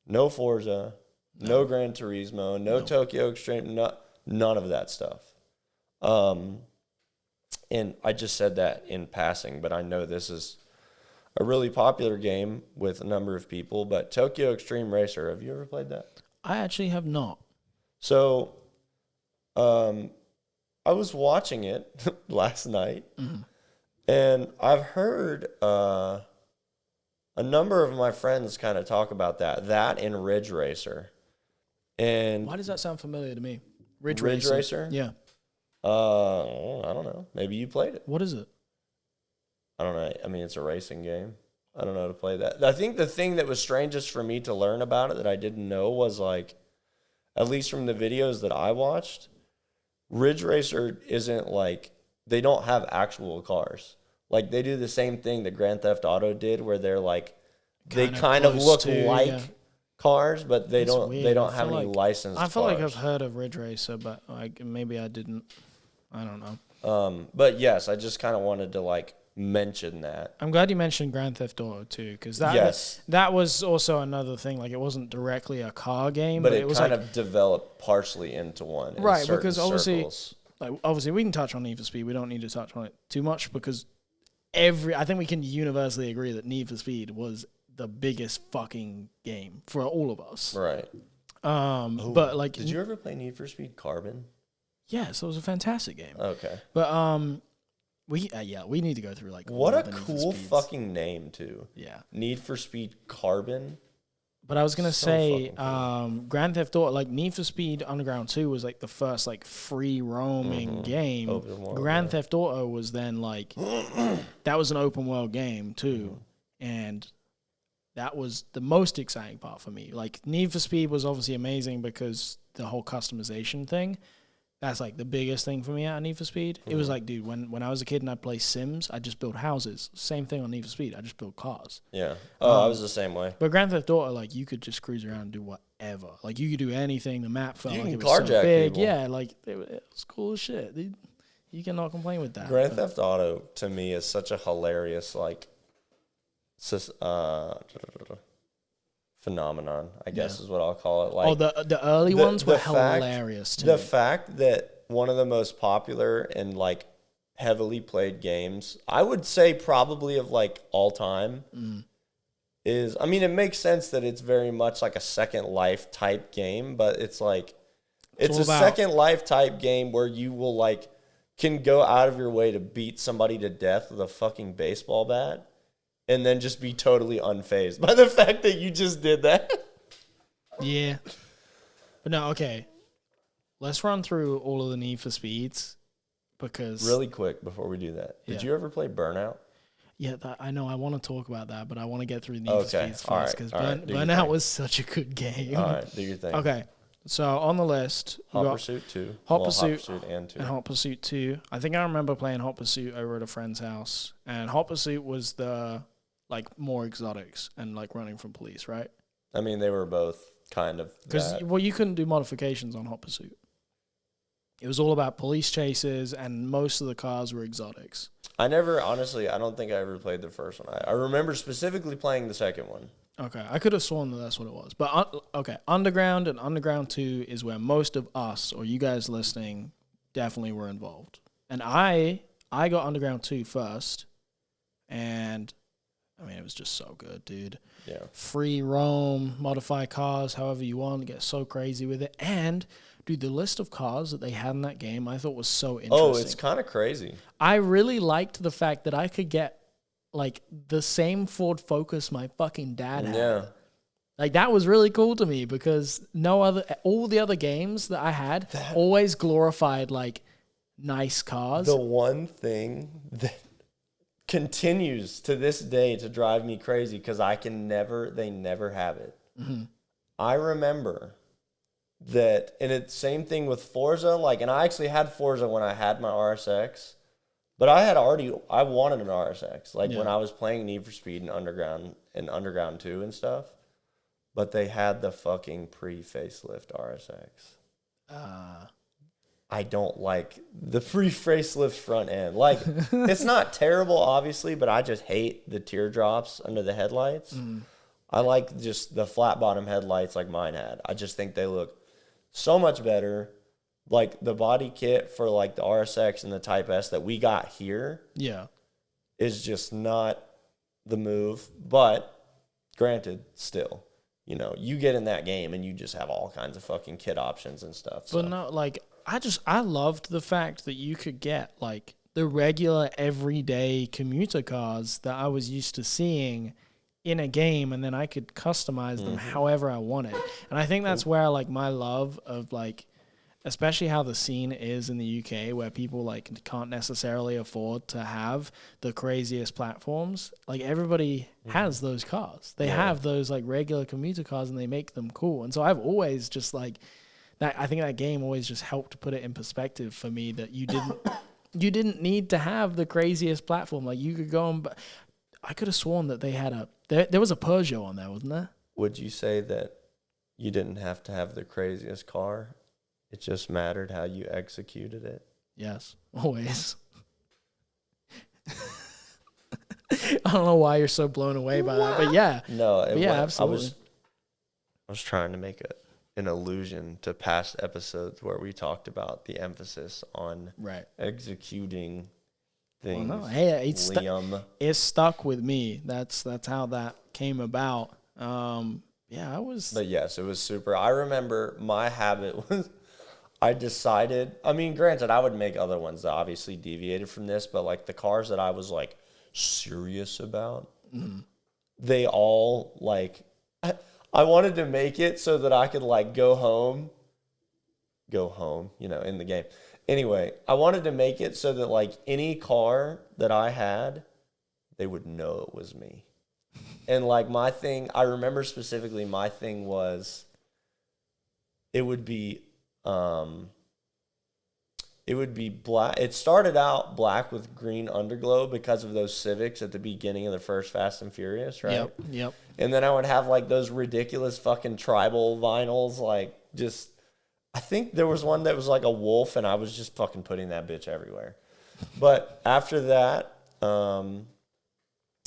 no Forza, no Gran Turismo, no Tokyo Extreme, none of that stuff. And I just said that in passing, but I know this is a really popular game with a number of people. But Tokyo Extreme Racer, have you ever played that? I actually have not. So I was watching it last night, and I've heard a number of my friends kind of talk about that and Ridge Racer. And why does that sound familiar to me? Ridge Racer? Yeah. I don't know. Maybe you played it. What is it? I don't know. I mean, it's a racing game. I don't know how to play that. I think the thing that was strangest for me to learn about it that I didn't know was like, at least from the videos that I watched, Ridge Racer isn't like, they don't have actual cars. Like they do the same thing that Grand Theft Auto did, where they're like, they kind of look like cars, but they don't have any licensed cars. I feel like I've heard of Ridge Racer, but like maybe I didn't. I don't know. But yes, I just kind of wanted to like mention that. I'm glad you mentioned Grand Theft Auto too, because that was also another thing. Like it wasn't directly a car game, but it was kind of developed partially into one. Right, because obviously we can touch on Need for Speed. We don't need to touch on it too much because I think we can universally agree that Need for Speed was the biggest fucking game for all of us. Right. But like, did you ever play Need for Speed Carbon? Yes, it was a fantastic game. Okay. But we need to go through like what a cool fucking name too. Yeah. Need for Speed Carbon. But I was gonna say, cool. Grand Theft Auto, like Need for Speed Underground 2 was like the first like free roaming game. Grand Theft Auto was then like that was an open world game too, and that was the most exciting part for me. Like Need for Speed was obviously amazing because the whole customization thing. That's like the biggest thing for me out of Need for Speed. It was like, dude, when I was a kid and I'd play Sims, I'd just build houses. Same thing on Need for Speed. I just build cars. Yeah. I was the same way. But Grand Theft Auto, like, you could just cruise around and do whatever. Like, you could do anything. The map felt like it was so big. People. Yeah, like, it was cool as shit. You cannot complain with that. Grand Theft Auto, to me, is such a hilarious, like, phenomenon, I guess is what I'll call it. Like, the early ones were hilarious to me. The fact that one of the most popular and like heavily played games, I would say probably of like all time, is, I mean, it makes sense that it's very much like a Second Life type game, but it's like, it's a Second Life type game where you will like, can go out of your way to beat somebody to death with a fucking baseball bat. And then just be totally unfazed by the fact that you just did that. Yeah. But no, okay. Let's run through all of the Need for Speeds because... Really quick before we do that. Did you ever play Burnout? Yeah, I know. I want to talk about that, but I want to get through Need for Speeds first because Burnout was such a good game. All right, do your thing. Okay. So on the list... Hot Pursuit 2. Hot Pursuit and 2. And Hot Pursuit 2. I think I remember playing Hot Pursuit over at a friend's house. And Hot Pursuit was the... like more exotics and like running from police, right? I mean, they were both kind of because you couldn't do modifications on Hot Pursuit. It was all about police chases, and most of the cars were exotics. I don't think I ever played the first one. I remember specifically playing the second one. Okay, I could have sworn that that's what it was. But okay, Underground and Underground 2 is where most of us or you guys listening definitely were involved. And I got Underground 2 first, and I mean, it was just so good, dude. Yeah. Free roam, modify cars however you want, get so crazy with it. And, dude, the list of cars that they had in that game I thought was so interesting. Oh, it's kind of crazy. I really liked the fact that I could get, like, the same Ford Focus my fucking dad had. Yeah. Like, that was really cool to me because all the other games that I had always glorified, like, nice cars. The one thing that continues to this day to drive me crazy because they never have it. Mm-hmm. I remember that, and it's same thing with Forza, like, and I actually had Forza when I had my RSX, but I wanted an RSX, like when I was playing Need for Speed and Underground 2 and stuff, but they had the fucking pre-facelift RSX. I don't like the pre-facelift front end. Like, it's not terrible, obviously, but I just hate the teardrops under the headlights. I like just the flat bottom headlights like mine had. I just think they look so much better. Like, the body kit for, like, the RSX and the Type S that we got here is just not the move. But, granted, still, you know, you get in that game and you just have all kinds of fucking kit options and stuff. But no, like... I loved the fact that you could get like the regular everyday commuter cars that I was used to seeing in a game, and then I could customize them however I wanted. And I think that's where like my love of like especially how the scene is in the UK, where people like can't necessarily afford to have the craziest platforms. Like everybody has those cars. They have those like regular commuter cars, and they make them cool. And so I've always just like that. I think that game always just helped put it in perspective for me that you didn't need to have the craziest platform. Like you could go and. I could have sworn that they had there was a Peugeot on there, wasn't there? Would you say that you didn't have to have the craziest car? It just mattered how you executed it? Yes, always. I don't know why you're so blown away by that, but yeah. No, absolutely. I was trying to make an allusion to past episodes where we talked about the emphasis on executing things. Well, no, hey, it stuck with me. That's how that came about. I was. But yes, it was super. I remember my habit was. I decided. I mean, granted, I would make other ones that obviously deviated from this, but like the cars that I was like serious about, they all like. I wanted to make it so that I could like go home, in the game. Anyway, I wanted to make it so that like any car that I had, they would know it was me. And like my thing, I remember specifically my thing was it would be black. It started out black with green underglow because of those Civics at the beginning of the first Fast and Furious, right? Yep. And then I would have like those ridiculous fucking tribal vinyls, like just, I think there was one that was like a wolf, and I was just fucking putting that bitch everywhere. But after that,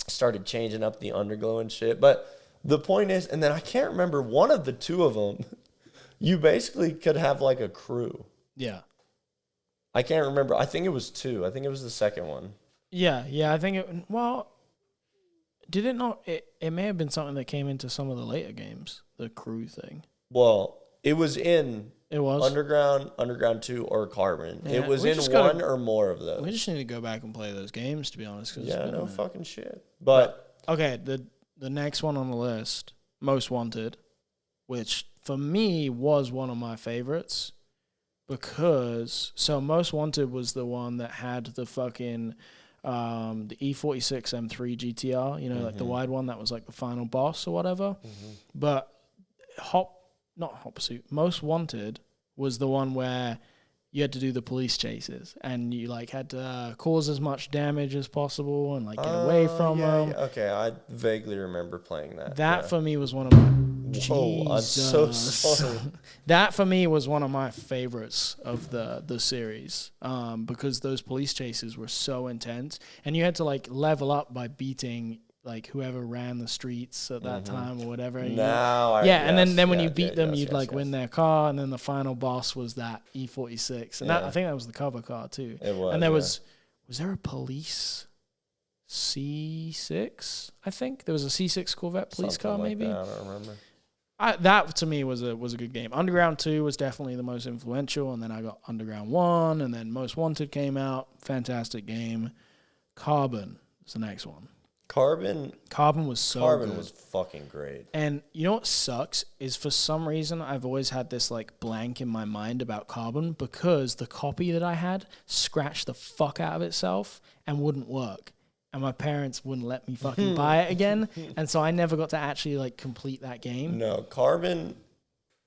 started changing up the underglow and shit. But the point is, and then I can't remember, one of the two of them, you basically could have like a crew. Yeah. I can't remember. I think it was two. I think it was the second one. Yeah. I think did it not? It may have been something that came into some of the later games, the crew thing. Well, it was in Underground 2, or Carbon. Yeah, it was in one or more of those. We just need to go back and play those games, to be honest. Yeah, no fucking shit. But okay, the next one on the list, Most Wanted, which for me was one of my favorites. Because, Most Wanted was the one that had the fucking, the E46 M3 GTR, like the wide one that was like the final boss or whatever. But not Hot Pursuit, Most Wanted was the one where you had to do the police chases and you like had to cause as much damage as possible and like get away from them. Yeah. Okay, I vaguely remember playing that. That for me was one of my... Oh, I'm so sorry. That for me was one of my favorites of the series, because those police chases were so intense, and you had to like level up by beating like whoever ran the streets at that time or whatever. And then when you beat them, you'd win their car, and then the final boss was that E46, and I think that was the cover car too. It was. And there was there a police C6? I think there was a C6 Corvette police car, maybe. That, I don't remember. That to me was a good game. Underground 2 was definitely the most influential, and then I got Underground 1, and then Most Wanted came out. Fantastic game. Carbon is the next one. Carbon was so good. Carbon was fucking great. And you know what sucks is for some reason I've always had this like blank in my mind about Carbon because the copy that I had scratched the fuck out of itself and wouldn't work. And my parents wouldn't let me fucking buy it again. And so I never got to actually like complete that game. No, Carbon,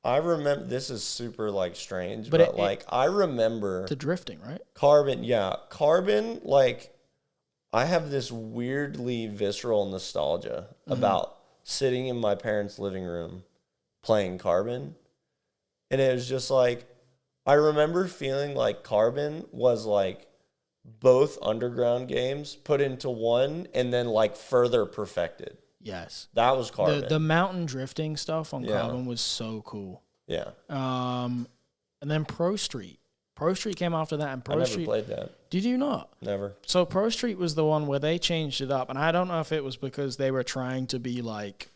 I remember, this is super like strange, but I remember. The drifting, right? Carbon, like, I have this weirdly visceral nostalgia about sitting in my parents' living room playing Carbon. And it was just like, I remember feeling like Carbon was like, both Underground games put into one and then like further perfected. Yes. That was Carbon. The mountain drifting stuff on Carbon was so cool. Yeah. And then Pro Street. Pro Street came after that, and Pro Street... I never played that. Did you not? Never. So Pro Street was the one where they changed it up, and I don't know if it was because they were trying to be like...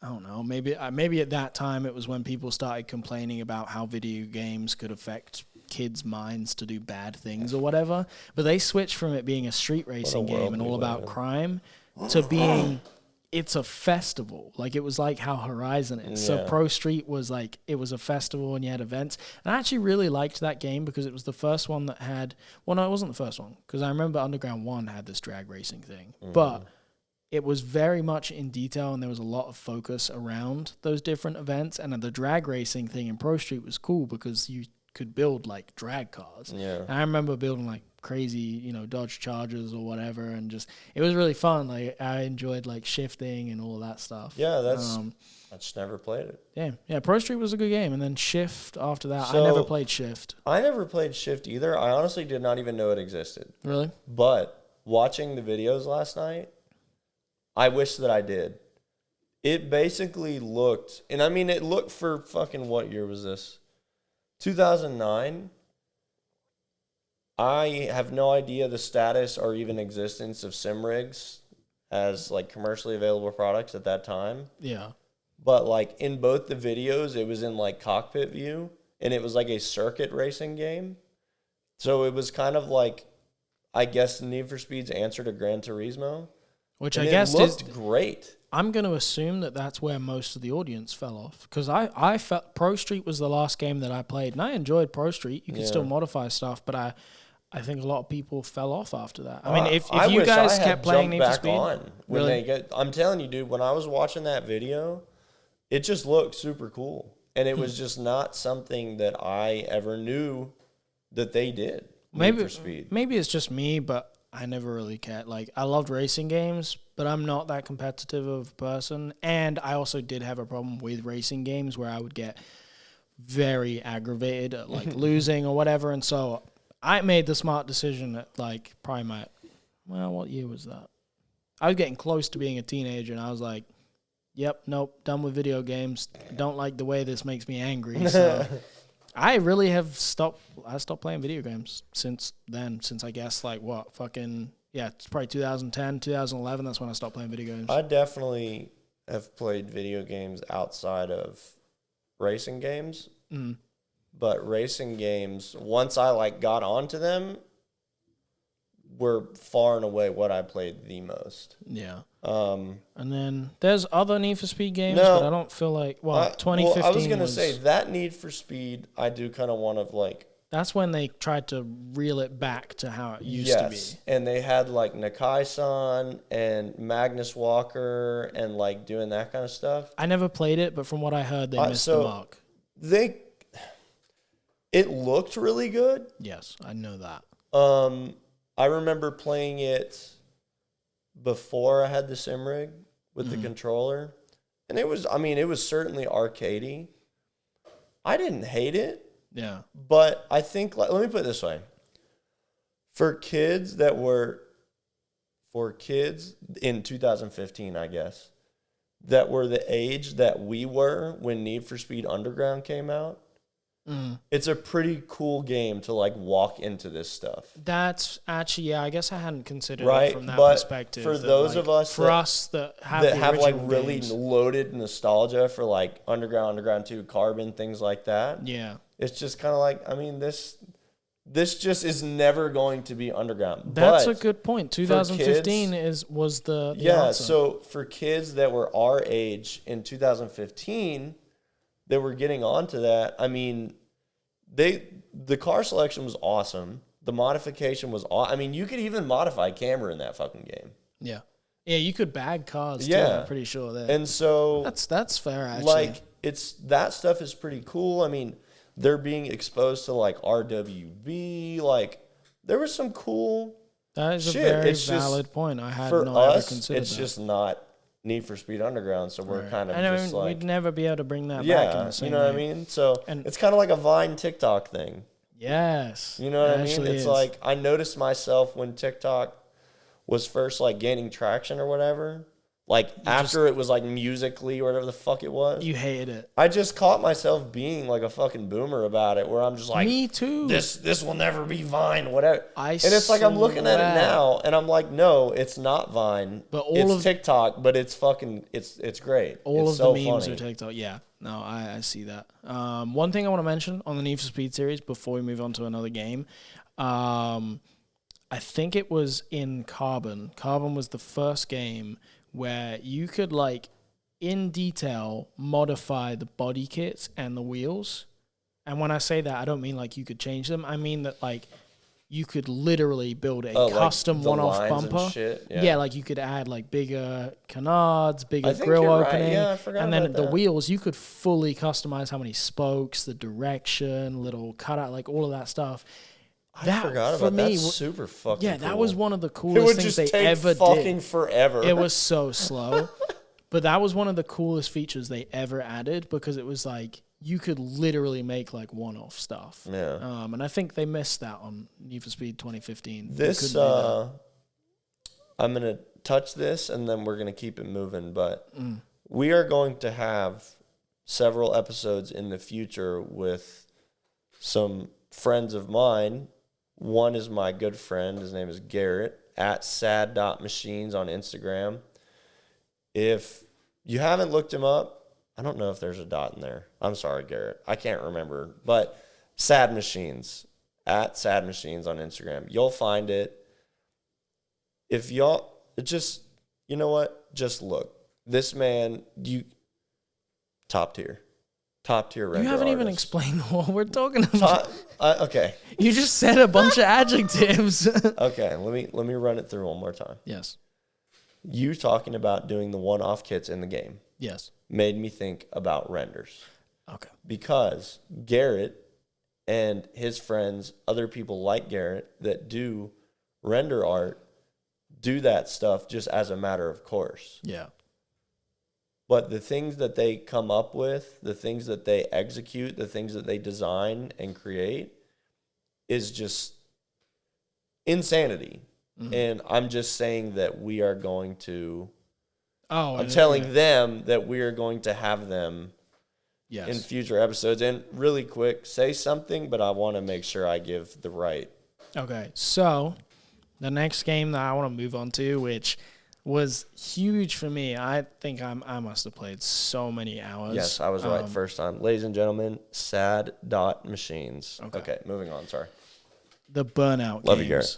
I don't know. Maybe at that time it was when people started complaining about how video games could affect kids' minds to do bad things or whatever. But they switched from it being a street racing game and all about crime to being it's a festival. Like, it was like how Horizon is. So Pro Street was like, it was a festival and you had events. And I actually really liked that game because it was the first one that had, well, no, it wasn't the first one, because I remember Underground 1 had this drag racing thing. But it was very much in detail, and there was a lot of focus around those different events. And the drag racing thing in Pro Street was cool because you could build like drag cars. Yeah. And I remember building like crazy, Dodge Chargers or whatever, and just it was really fun. Like, I enjoyed like shifting and all of that stuff. Yeah, I just never played it. Yeah. Pro Street was a good game, and then Shift after that. I never played Shift. I never played Shift either. I honestly did not even know it existed. Really? But watching the videos last night, I wish that I did. It basically looked, and I mean, it looked for fucking, what year was this? 2009. I have no idea the status or even existence of sim rigs as like commercially available products at that time. Yeah. But like in both the videos, it was in like cockpit view, and it was like a circuit racing game. So it was kind of like, I guess, Need for Speed's answer to Gran Turismo. Which and I guess looked great. I'm going to assume that that's where most of the audience fell off, because I felt Pro Street was the last game that I played, and I enjoyed Pro Street. You could still modify stuff, but I think a lot of people fell off after that. I mean, if you guys kept playing Need for Speed, I'm telling you, dude, when I was watching that video, it just looked super cool, and it was just not something that I ever knew that they did. Need for Speed. Maybe it's just me, but I never really cared. Like, I loved racing games, but I'm not that competitive of a person. And I also did have a problem with racing games where I would get very aggravated at like losing or whatever. And so I made the smart decision at like probably what year was that? I was getting close to being a teenager, and I was like, yep, nope, done with video games. Don't like the way this makes me angry. So I really have stopped playing video games since then, since I guess like it's probably 2010, 2011. That's when I stopped playing video games. I definitely have played video games outside of racing games. But racing games, once I like got onto them, were far and away what I played the most. Yeah. And then there's other Need for Speed games, but I don't feel like 2015. Well, I was gonna say that Need for Speed, I do kind of want to like. That's when they tried to reel it back to how it used to be. And they had like Nakai-san and Magnus Walker and like doing that kind of stuff. I never played it, but from what I heard, they missed the mark. It looked really good. Yes, I know that. I remember playing it before I had the sim rig with the controller, and it was certainly arcadey. I didn't hate it. Yeah. But I think, let me put it this way. For kids in 2015, I guess, that were the age that we were when Need for Speed Underground came out, it's a pretty cool game to like walk into this stuff. That's actually, I guess I hadn't considered it from that perspective. For those of us that have like really loaded nostalgia for like Underground 2, Carbon, things like that. Yeah. It's just kind of like, I mean, this just is never going to be Underground. That's a good point. 2015 was the answer. So for kids that were our age in 2015 that were getting onto that, I mean, the car selection was awesome. The modification was awesome. I mean, you could even modify camera in that fucking game. Yeah. Yeah, you could bag cars too, I'm pretty sure that. And so that's fair actually. Like that stuff is pretty cool. I mean, they're being exposed to like RWB, like there was some cool That is shit. A very valid point. I had not ever considered it's that. just not Need for Speed Underground, so we're kind of just like we'd never be able to bring that back in the same way. You know what I mean? So it's kind of like a Vine TikTok thing. Yes. You know what I mean? It's like I noticed myself when TikTok was first like gaining traction or whatever. Like after it was like Musically or whatever the fuck it was. You hated it. I just caught myself being like a fucking boomer about it, where I'm just like, me too. This will never be Vine, whatever. And it's like I'm looking at it now and I'm like, no, it's not Vine. But it's TikTok, but it's fucking it's great. All it's of the memes are TikTok. Yeah. No, I see that. One thing I want to mention on the Need for Speed series before we move on to another game, I think it was in Carbon. Carbon was the first game where you could like in detail modify the body kits and the wheels. And when I say that, I don't mean like you could change them. I mean that like you could literally build a custom like one-off bumper. Yeah, like you could add like bigger canards, bigger grill opening. Yeah, I forgot and then about the that. wheels, you could fully customize how many spokes, the direction, little cutout, like all of that stuff. I forgot about that. That's super fucking cool. Yeah, that was one of the It coolest would things just they take ever fucking did. forever. It was so slow. But that was one of the coolest features they ever added because it was like you could literally make like one-off stuff. Yeah. And I think they missed that on Need for Speed 2015. This, I'm going to touch this and then we're going to keep it moving. But we are going to have several episodes in the future with some friends of mine. One is my good friend. His name is Garrett at sad.machines on Instagram. If you haven't looked him up, I don't know if there's a dot in there. I'm sorry, Garrett. I can't remember. But Sad Machines, at Sad Machines on Instagram. You'll find it. If y'all, just, you know what? Just look. This man, top tier. Top tier render You haven't even artist. explained what we're talking about. Okay. You just said a bunch of adjectives. Okay, let me run it through one more time. Yes. You talking about doing the one-off kits in the game Yes. made me think about renders. Okay. Because Garrett and his friends, other people like Garrett that do render art, do that stuff just as a matter of course. Yeah. But the things that they come up with, the things that they execute, the things that they design and create is just insanity. Mm-hmm. And I'm just saying that we are going to... I'm telling them that we are going to have them in future episodes. And really quick, say something, but I want to make sure I give the right. Okay, so the next game that I want to move on to, which was huge for me, I think I must have played so many hours. Yes, I was right first time. Ladies and gentlemen, sad.machines. Okay, moving on, sorry. The Burnout games. Love you, Garrett.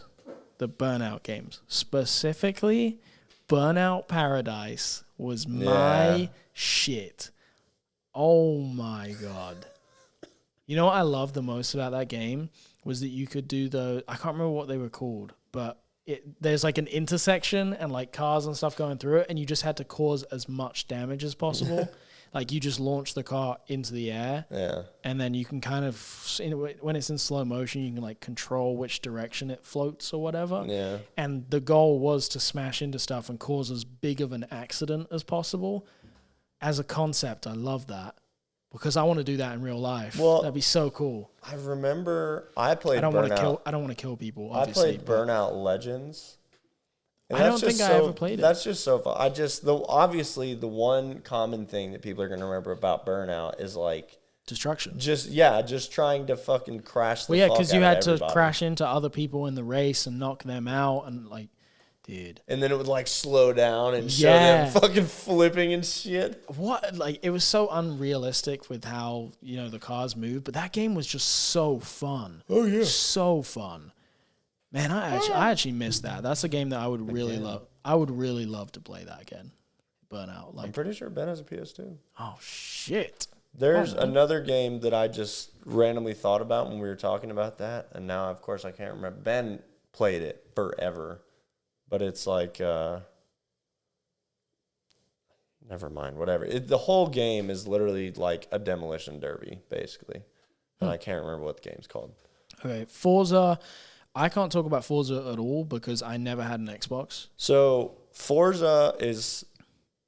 The Burnout games. Specifically, Burnout Paradise was my shit. Oh my God. You know what I loved the most about that game was that you could do I can't remember what they were called, but there's like an intersection and like cars and stuff going through it, and you just had to cause as much damage as possible. Like you just launch the car into the air, and then you can kind of, when it's in slow motion, you can like control which direction it floats or whatever. Yeah. And the goal was to smash into stuff and cause as big of an accident as possible. As a concept, I love that because I want to do that in real life. Well, that'd be so cool. I remember I played Burnout. I don't want to kill people. Obviously, I played Burnout Legends. I don't think I ever played it. That's just so fun. Obviously the one common thing that people are going to remember about Burnout is like destruction. Just trying to fucking crash the fuck out of everybody. Well, yeah, because you had to crash into other people in the race and knock them out and like, dude. And then it would like slow down and show them fucking flipping and shit. What? Like it was so unrealistic with how, the cars move, but that game was just so fun. Oh yeah. So fun. Man, I actually missed that. That's a game that I would really love. I would really love to play that again. Burnout. I'm pretty sure Ben has a PS2. Oh shit. There's another game that I just randomly thought about when we were talking about that, and now of course I can't remember. Ben played it forever, but it's like never mind. Whatever. The whole game is literally like a demolition derby, basically, and I can't remember what the game's called. Okay, Forza. I can't talk about Forza at all because I never had an Xbox. So Forza is,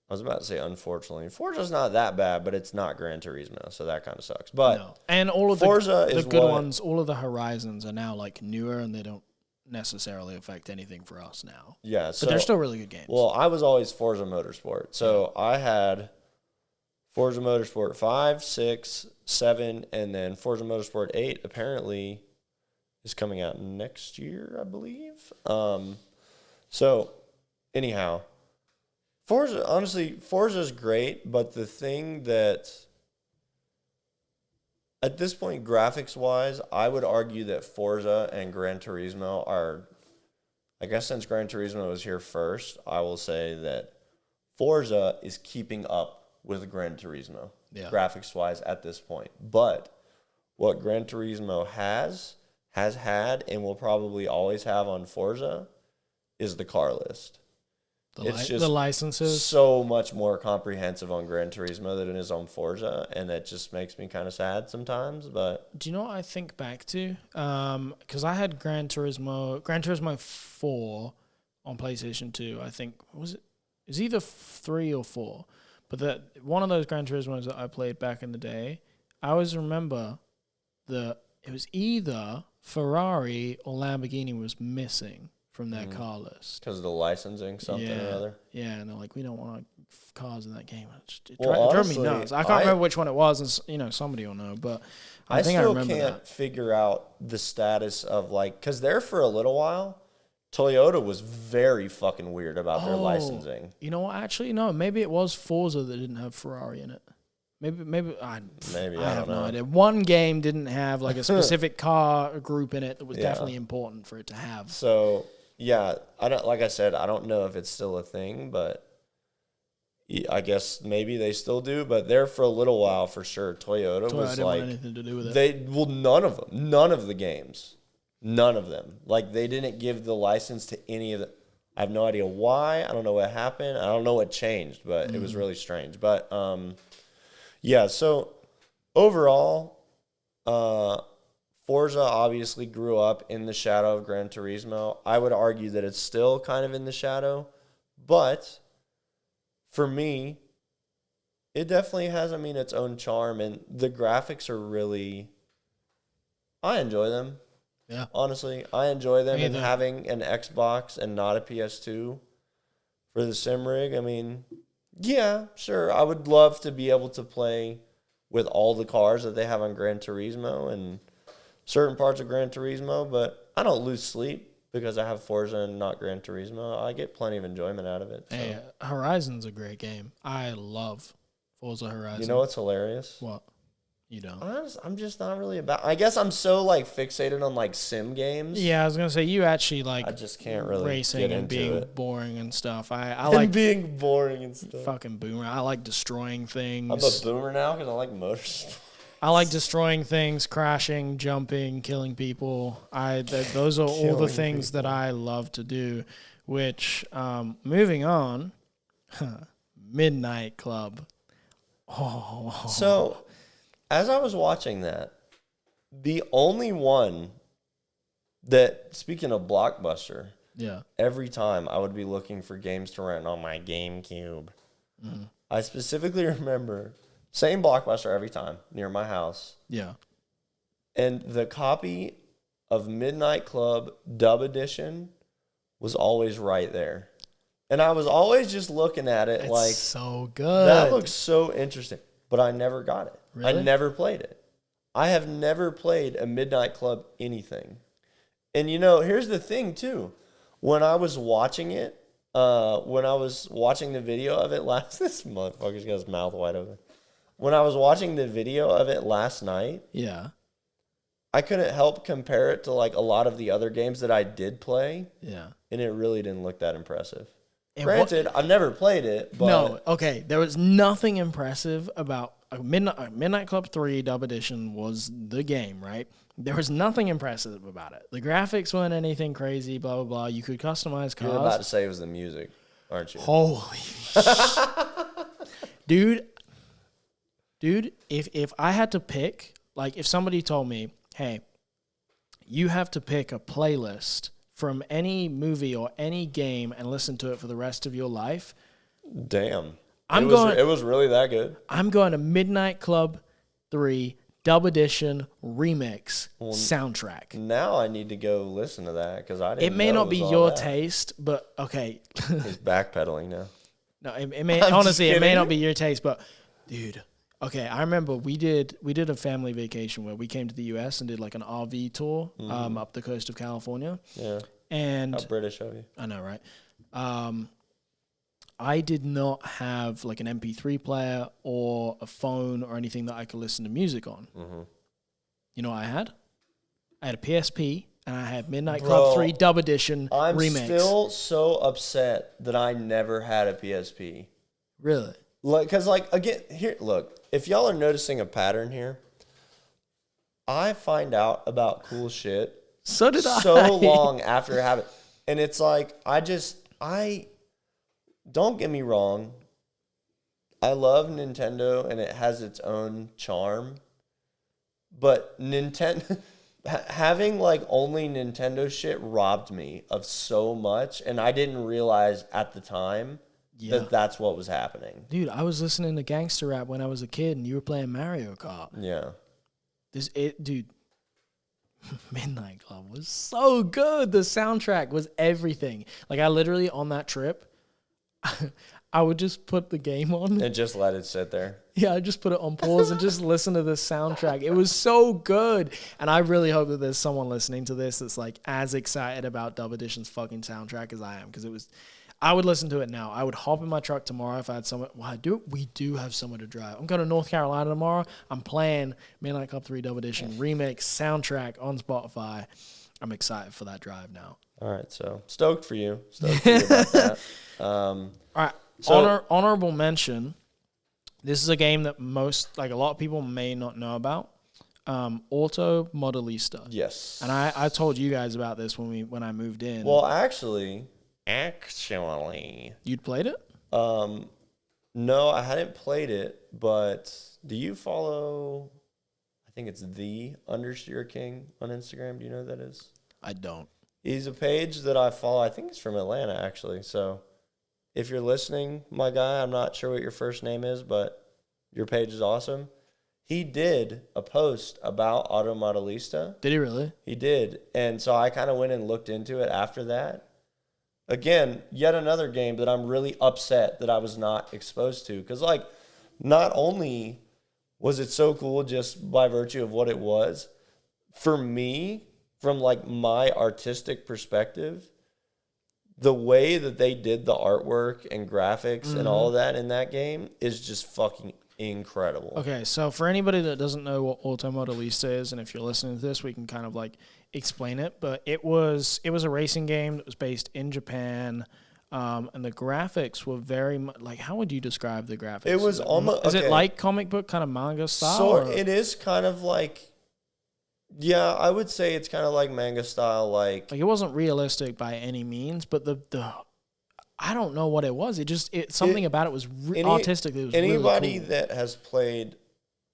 I was about to say unfortunately, Forza's not that bad, but it's not Gran Turismo, so that kind of sucks. But no. And all of Forza the good ones, all of the Horizons are now like newer and they don't necessarily affect anything for us now. Yeah, but they're still really good games. Well, I was always Forza Motorsport. So I had Forza Motorsport 5, 6, 7, and then Forza Motorsport 8 apparently is coming out next year, I believe. So, anyhow, Forza's great, but the thing that, at this point, graphics-wise, I would argue that Forza and Gran Turismo are, I guess since Gran Turismo was here first, I will say that Forza is keeping up with Gran Turismo, graphics-wise at this point. But what Gran Turismo has had, and will probably always have on Forza is the car list. It's just the licenses so much more comprehensive on Gran Turismo than it is on Forza, and it just makes me kind of sad sometimes. But do you know what I think back to? Because I had Gran Turismo 4 on PlayStation 2. I think it was either 3 or 4, but that one of those Gran Turismos that I played back in the day. I always remember it was either Ferrari or Lamborghini was missing from their car list. Because of the licensing, something or other. Yeah, and they're like, we don't want cars in that game. It Well, drove me nuts. I can't remember which one it was, and somebody will know, but I think I remember still can't figure out the status of, like, because there for a little while, Toyota was very fucking weird about their licensing. You know what? Actually, no. Maybe it was Forza that didn't have Ferrari in it. Maybe I have no idea. One game didn't have like a specific car group in it that was definitely important for it to have. So yeah, I don't know if it's still a thing, but I guess maybe they still do. But there for a little while, for sure, Toyota was didn't like want anything to do with it. None of the games, none of them. Like they didn't give the license to any of the. I have no idea why. I don't know what happened. I don't know what changed, but it was really strange. But yeah. So overall, Forza obviously grew up in the shadow of Gran Turismo. I would argue that it's still kind of in the shadow, but for me, it definitely has, its own charm, and the graphics are really, I enjoy them. Yeah. Honestly, I enjoy them, and having an Xbox and not a PS2 for the sim rig, yeah, sure. I would love to be able to play with all the cars that they have on Gran Turismo and certain parts of Gran Turismo, but I don't lose sleep because I have Forza and not Gran Turismo. I get plenty of enjoyment out of it. So. Hey, Horizon's a great game. I love Forza Horizon. You know what's hilarious? What? You don't. I'm just not really about. I guess I'm so fixated on sim games. Yeah, I was gonna say you actually like. I just can't really racing get and into being it. boring and stuff. I like being boring and stuff. Fucking boomer. I like destroying things. I'm a boomer now because I like motorsports. I like destroying things, crashing, jumping, killing people. Those are all the things that I love to do. Which, moving on, Midnight Club. Oh. So, as I was watching that, the only one that, speaking of Blockbuster, every time I would be looking for games to rent on my GameCube. Mm. I specifically remember, same Blockbuster every time, near my house. Yeah. And the copy of Midnight Club Dub Edition was always right there. And I was always just looking at it it's so good. That looks so interesting. But I never got it. Really? I never played it. I have never played a Midnight Club anything. And here's the thing too. When I was watching it, when I was watching the video of it this motherfucker's got his mouth wide open. When I was watching the video of it last night, I couldn't help compare it to a lot of the other games that I did play. Yeah. And it really didn't look that impressive. Granted, I've never played it, but... No, okay. There was nothing impressive about... Midnight Club 3 Dub Edition was the game, right? There was nothing impressive about it. The graphics weren't anything crazy, blah, blah, blah. You could customize cars. You were about to say it was the music, aren't you? Holy Dude, if I had to pick... if somebody told me, hey, you have to pick a playlist from any movie or any game and listen to it for the rest of your life. Damn. It was really that good. I'm going to Midnight Club 3 Dub Edition Remix soundtrack. Now I need to go listen to that because I didn't know it may not be your that. Taste, but okay. He's backpedaling now. No, it may honestly it may not be your taste, but dude, okay, I remember we did a family vacation where we came to the U.S. and did an RV tour up the coast of California. Yeah. And how British of you. I know, right? I did not have an MP3 player or a phone or anything that I could listen to music on. Mm-hmm. You know what I had? I had a PSP and I had Midnight Club 3 Dub Edition Remix. I'm still so upset that I never had a PSP. Really? Because, again, here, look, if y'all are noticing a pattern here, I find out about cool shit So did I. so long after it happened. And it's like, don't get me wrong. I love Nintendo and it has its own charm. But Nintendo, having only Nintendo shit robbed me of so much. And I didn't realize at the time that that's what was happening. Dude, I was listening to gangster rap when I was a kid and you were playing Mario Kart. Yeah. Dude, Midnight Club was so good. The soundtrack was everything. I literally, on that trip, I would just put the game on. And just let it sit there. Yeah, I just put it on pause and just listen to the soundtrack. It was so good. And I really hope that there's someone listening to this that's as excited about Dub Edition's fucking soundtrack as I am. Because I would listen to it now. I would hop in my truck tomorrow if I had somewhere. Well, we do have somewhere to drive. I'm going to North Carolina tomorrow. I'm playing Midnight Club 3 Dub Edition remix soundtrack on Spotify. I'm excited for that drive now. All right, so stoked for you. Stoked for you about that. All right, so, honorable mention. This is a game that a lot of people may not know about. Auto Modelista. Yes. And I told you guys about this when I moved in. Well, actually, you'd played it? No, I hadn't played it, but do you follow, I think it's the Understeer King on Instagram. Do you know who that is? I don't. He's a page that I follow. I think he's from Atlanta, actually. So if you're listening, my guy, I'm not sure what your first name is, but your page is awesome. He did a post about Auto Modelista. Did he really? He did. And so I kind of went and looked into it after that. Again, yet another game that I'm really upset that I was not exposed to. Because, not only was it so cool just by virtue of what it was, for me, from, my artistic perspective, the way that they did the artwork and graphics and all of that in that game is just fucking incredible. Okay, so for anybody that doesn't know what Auto Modelista is, and if you're listening to this, we can kind of explain it. But it was a racing game that was based in Japan, and the graphics were very much how would you describe the graphics? It was almost. Is it like comic book kind of manga style? So it is kind of yeah, I would say it's kind of like manga style. It wasn't realistic by any means, but the I don't know what it was. Something about it was artistically. It was anybody really cool. that has played,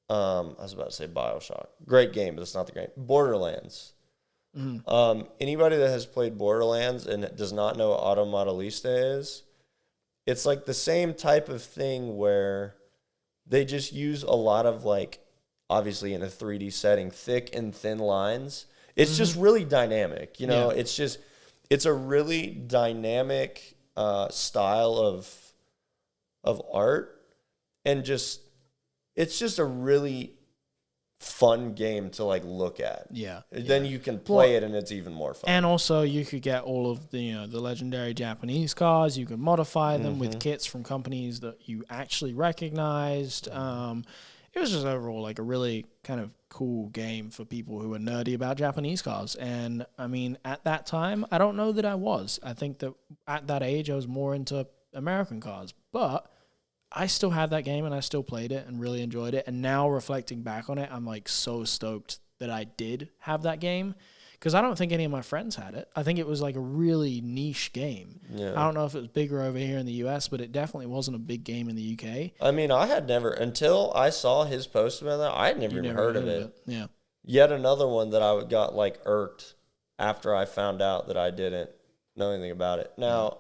I was about to say BioShock, great game, but it's not the great Borderlands. Mm-hmm. Anybody that has played Borderlands and does not know what Auto Modelista is, it's the same type of thing where they just use a lot of obviously in a 3D setting, thick and thin lines. It's just really dynamic, it's a really dynamic style of art, and it's just a really fun game to look at. Yeah. Then you can play it and it's even more fun. And also you could get all of the the legendary Japanese cars. You can modify them with kits from companies that you actually recognized. It was just overall a really kind of cool game for people who are nerdy about Japanese cars. And I mean, at that time, I don't know that I was. I think that at that age, I was more into American cars. But I still had that game and I still played it and really enjoyed it. And now reflecting back on it, I'm so stoked that I did have that game. Because I don't think any of my friends had it. I think it was a really niche game. Yeah. I don't know if it was bigger over here in the U.S., but it definitely wasn't a big game in the U.K. I mean, I had never, until I saw his post about that, I had never even heard of it. Yeah. Yet another one that I got irked after I found out that I didn't know anything about it. Now,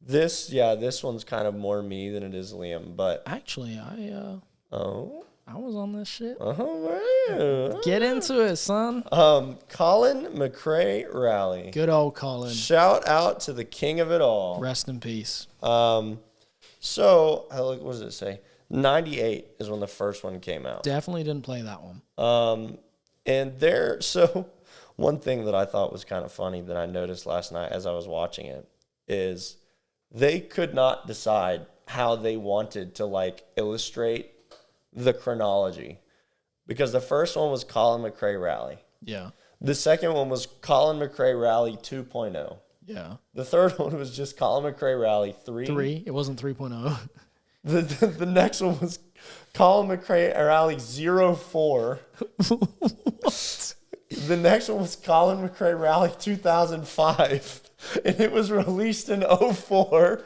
this one's kind of more me than it is Liam, but... Actually, I was on this shit. Oh, Get into it, son. Colin McRae Rally. Good old Colin. Shout out to the king of it all. Rest in peace. So, what does it say? 98 is when the first one came out. Definitely didn't play that one. So one thing that I thought was kind of funny that I noticed last night as I was watching it is they could not decide how they wanted to illustrate the chronology, because the first one was Colin McRae Rally. Yeah. The second one was Colin McRae Rally 2.0. Yeah. The third one was just Colin McRae Rally 3. 3. It wasn't 3.0. The next one was Colin McRae Rally 04. The next one was Colin McRae Rally 2005. And it was released in 04.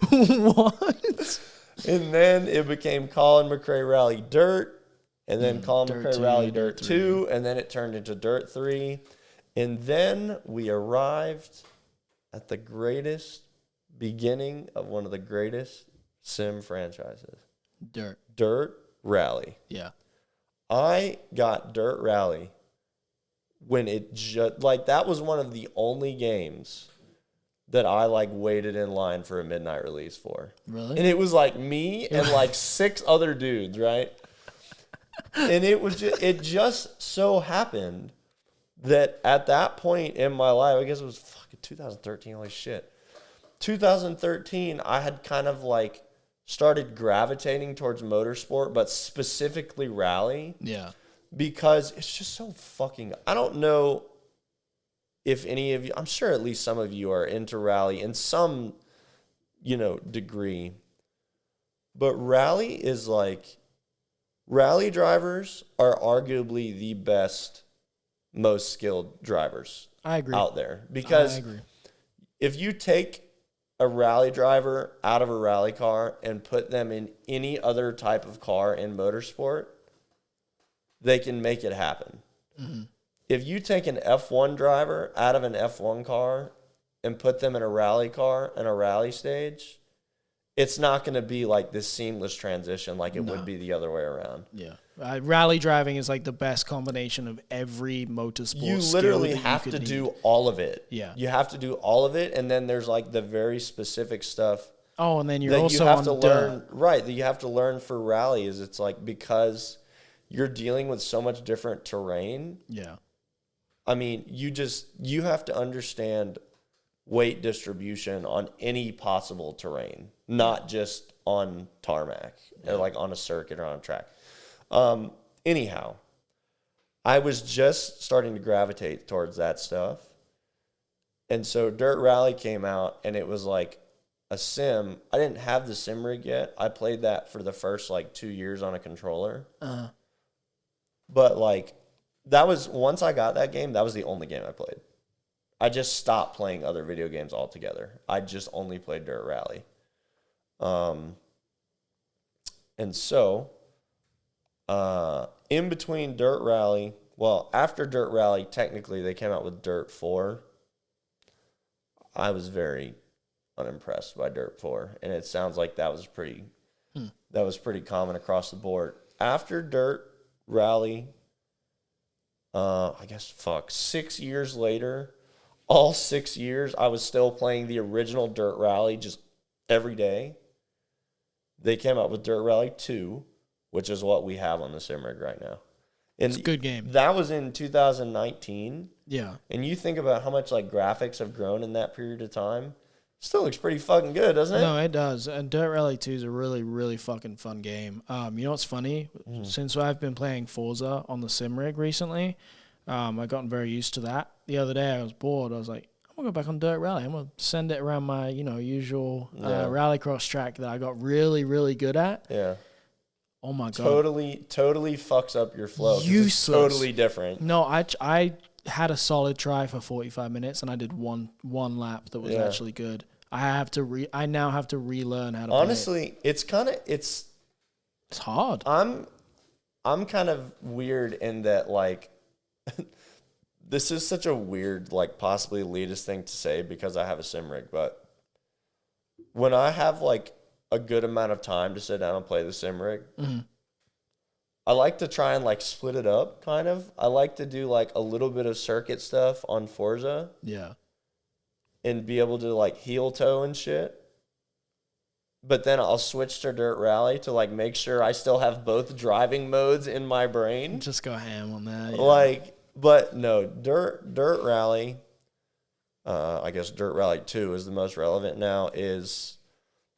What? And then it became Colin McRae Rally Dirt. And then Colin McRae Rally Dirt 2. And then it turned into Dirt 3. And then we arrived at the greatest beginning of one of the greatest sim franchises. Dirt Rally. Yeah. I got Dirt Rally when it just, like, that was one of the only games that I, like, waited in line for a midnight release for. Really? And it was, like, me and, like, 6 other dudes, right? And it just so happened that at that point in my life, I guess it was fucking 2013, holy shit. 2013, I had kind of, like, started gravitating towards motorsport, but specifically rally. Yeah. Because it's just so fucking... I don't know if any of you... I'm sure at least some of you are into rally in some, degree. But rally is like... Rally drivers are arguably the best, most skilled drivers I agree. out there. Because I agree. If you take a rally driver out of a rally car and put them in any other type of car in motorsport, they can make it happen. Mm-hmm. If you take an F1 driver out of an F1 car and put them in a rally car and a rally stage, it's not going to be like this seamless transition like it would be the other way around. Yeah. Rally driving is like the best combination of every motorsport. You literally have to do all of it. Yeah. You have to do all of it, and then there's like the very specific stuff. Oh, and then you're also you have on to learn, right, that you have to learn for rally is it's like because you're dealing with so much different terrain. Yeah. I mean, you have to understand weight distribution on any possible terrain, not just on tarmac or like on a circuit or on a track. Anyhow, I was just starting to gravitate towards that stuff. And so Dirt Rally came out and it was like a sim. I didn't have the sim rig yet. I played that for the first like 2 years on a controller. But like that was, once I got that game, that was the only game I played. I just stopped playing other video games altogether. I just only played Dirt Rally. And so, in between Dirt Rally, well, after Dirt Rally, technically they came out with Dirt 4. I was very unimpressed by Dirt 4, and it sounds like that was pretty common across the board. After Dirt Rally, 6 years later, all 6 years, I was still playing the original Dirt Rally just every day. They came out with Dirt Rally 2, which is what we have on the sim rig right now. And it's a good game. That was in 2019. Yeah. And you think about how much like graphics have grown in that period of time. Still looks pretty fucking good, doesn't it? No, it does. And Dirt Rally 2 is a really, really fucking fun game. You know what's funny? Since I've been playing Forza on the sim rig recently, I've gotten very used to that. The other day I was bored. I was like, I'm going to go back on Dirt Rally. I'm going to send it around my, usual rallycross track that I got really, really good at. Yeah. Oh, my God. Totally fucks up your flow. Useless. It's totally different. No, I had a solid try for 45 minutes, and I did one lap that was actually good. I now have to relearn how to Honestly, it's hard. I'm kind of weird in that, like, this is such a weird, like, possibly elitist thing to say because I have a sim rig, but when I have, like, a good amount of time to sit down and play the sim rig, I like to try and, like, split it up, kind of. I like to do, like, a little bit of circuit stuff on Forza. Yeah. And be able to, like, heel toe and shit. But then I'll switch to Dirt Rally to, like, make sure I still have both driving modes in my brain. Just go ham on that. Yeah. Like, but no, Dirt Rally, I guess Dirt Rally 2 is the most relevant now, is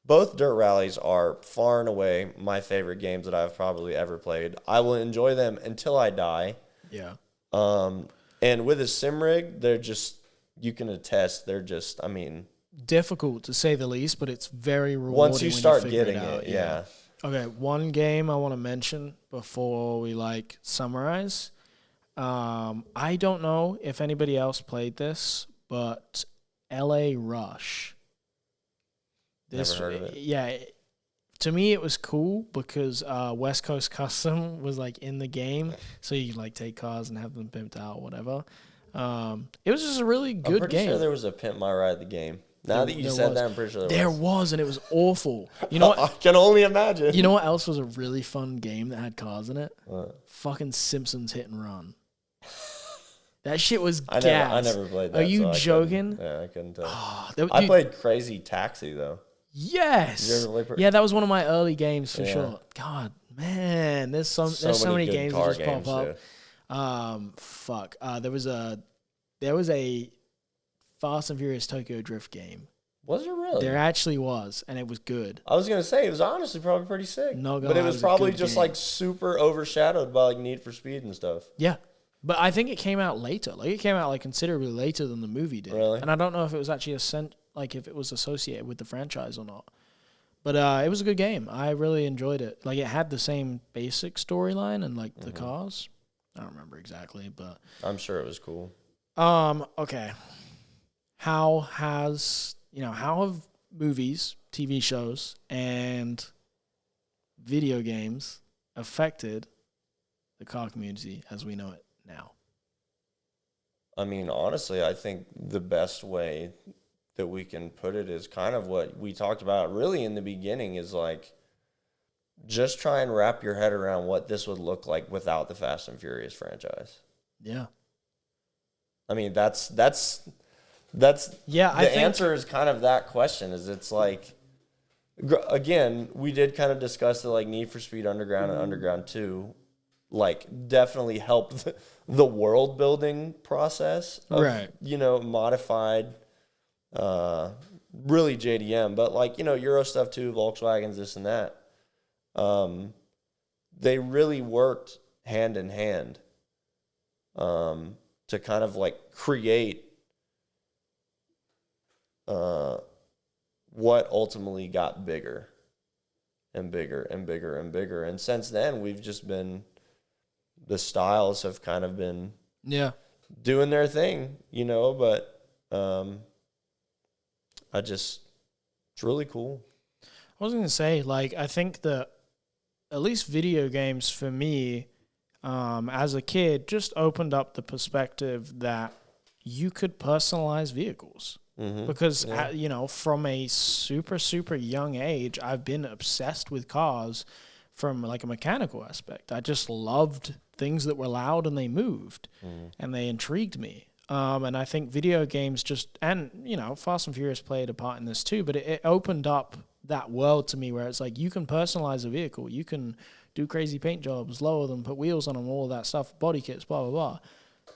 both Dirt Rallies are far and away my favorite games that I've probably ever played. I will enjoy them until I die. Yeah. And with a sim rig, they're just, you can attest, they're just, I mean, difficult to say the least, but it's very rewarding Once you start figure getting out. it, yeah. Okay, one game I want to mention before we summarize. I don't know if anybody else played this, but LA Rush. Never heard of it. Yeah, to me it was cool because West Coast Custom was in the game, so you could take cars and have them pimped out, whatever. It was just a really good game. I'm pretty sure there was a Pimp My Ride the game. Now that you said that, I'm pretty sure there was, and it was awful. You know what? I can only imagine. You know what else was a really fun game that had cars in it? What? Fucking Simpsons Hit and Run. That shit was gas. I never played that. Are you joking? I couldn't tell. Oh, I played Crazy Taxi, though. Yes. Did you ever play yeah, that was one of my early games for Yeah. sure. God, man, there's so many good games that car just games, pop up. Fuck. There was a Fast and Furious Tokyo Drift game. Was it really? There actually was, and it was good. I was gonna say it was honestly probably pretty sick. No, but it was a probably good just game. super overshadowed by Need for Speed and stuff. Yeah. But I think it came out later. It came out considerably later than the movie did. Really? And I don't know if it was actually if it was associated with the franchise or not. But it was a good game. I really enjoyed it. It had the same basic storyline and the cars. I don't remember exactly, but I'm sure it was cool. okay. How have movies, TV shows, and video games affected the car community as we know it now? I mean, honestly, I think the best way that we can put it is kind of what we talked about really in the beginning is just try and wrap your head around what this would look like without the Fast and Furious franchise. Yeah. I mean, that's yeah. I think the answer is kind of that question. Is it's again, we did kind of discuss the Need for Speed Underground and Underground 2, definitely helped the world building process of, right? Modified, really JDM, but Euro stuff too, Volkswagens, this and that. They really worked hand in hand to kind of create what ultimately got bigger and bigger and bigger and bigger. And since then, we've just been, the styles have kind of been doing their thing, but it's really cool. I was going to say, I think that at least video games for me, as a kid, just opened up the perspective that you could personalize vehicles. Mm-hmm. Because, from a super, super young age, I've been obsessed with cars from a mechanical aspect. I just loved things that were loud and they moved and they intrigued me. And I think video games and Fast and Furious played a part in this too, but it opened up that world to me where it's you can personalize a vehicle. You can do crazy paint jobs, lower them, put wheels on them, all of that stuff, body kits, blah, blah, blah.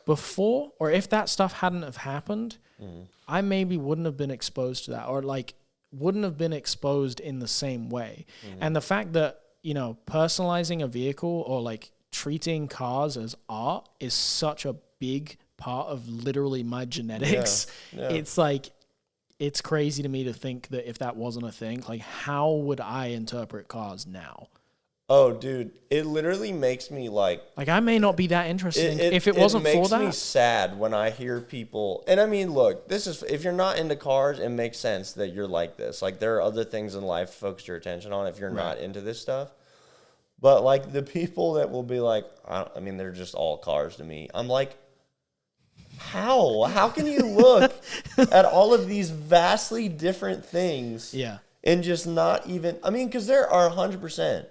Before, or if that stuff hadn't have happened, I maybe wouldn't have been exposed to that, or wouldn't have been exposed in the same way. And the fact that, personalizing a vehicle or treating cars as art is such a big part of literally my genetics. Yeah. It's crazy to me to think that if that wasn't a thing, how would I interpret cars now? Oh, dude, it literally makes me I may not be that interested if it wasn't for that. It makes me sad when I hear people, and I mean, look, this is, if you're not into cars, it makes sense that you're like this. There are other things in life to focus your attention on if you're not into this stuff. But the people that will be I mean, they're just all cars to me. I'm how? How can you look at all of these vastly different things and just not even, I mean, because there are 100%.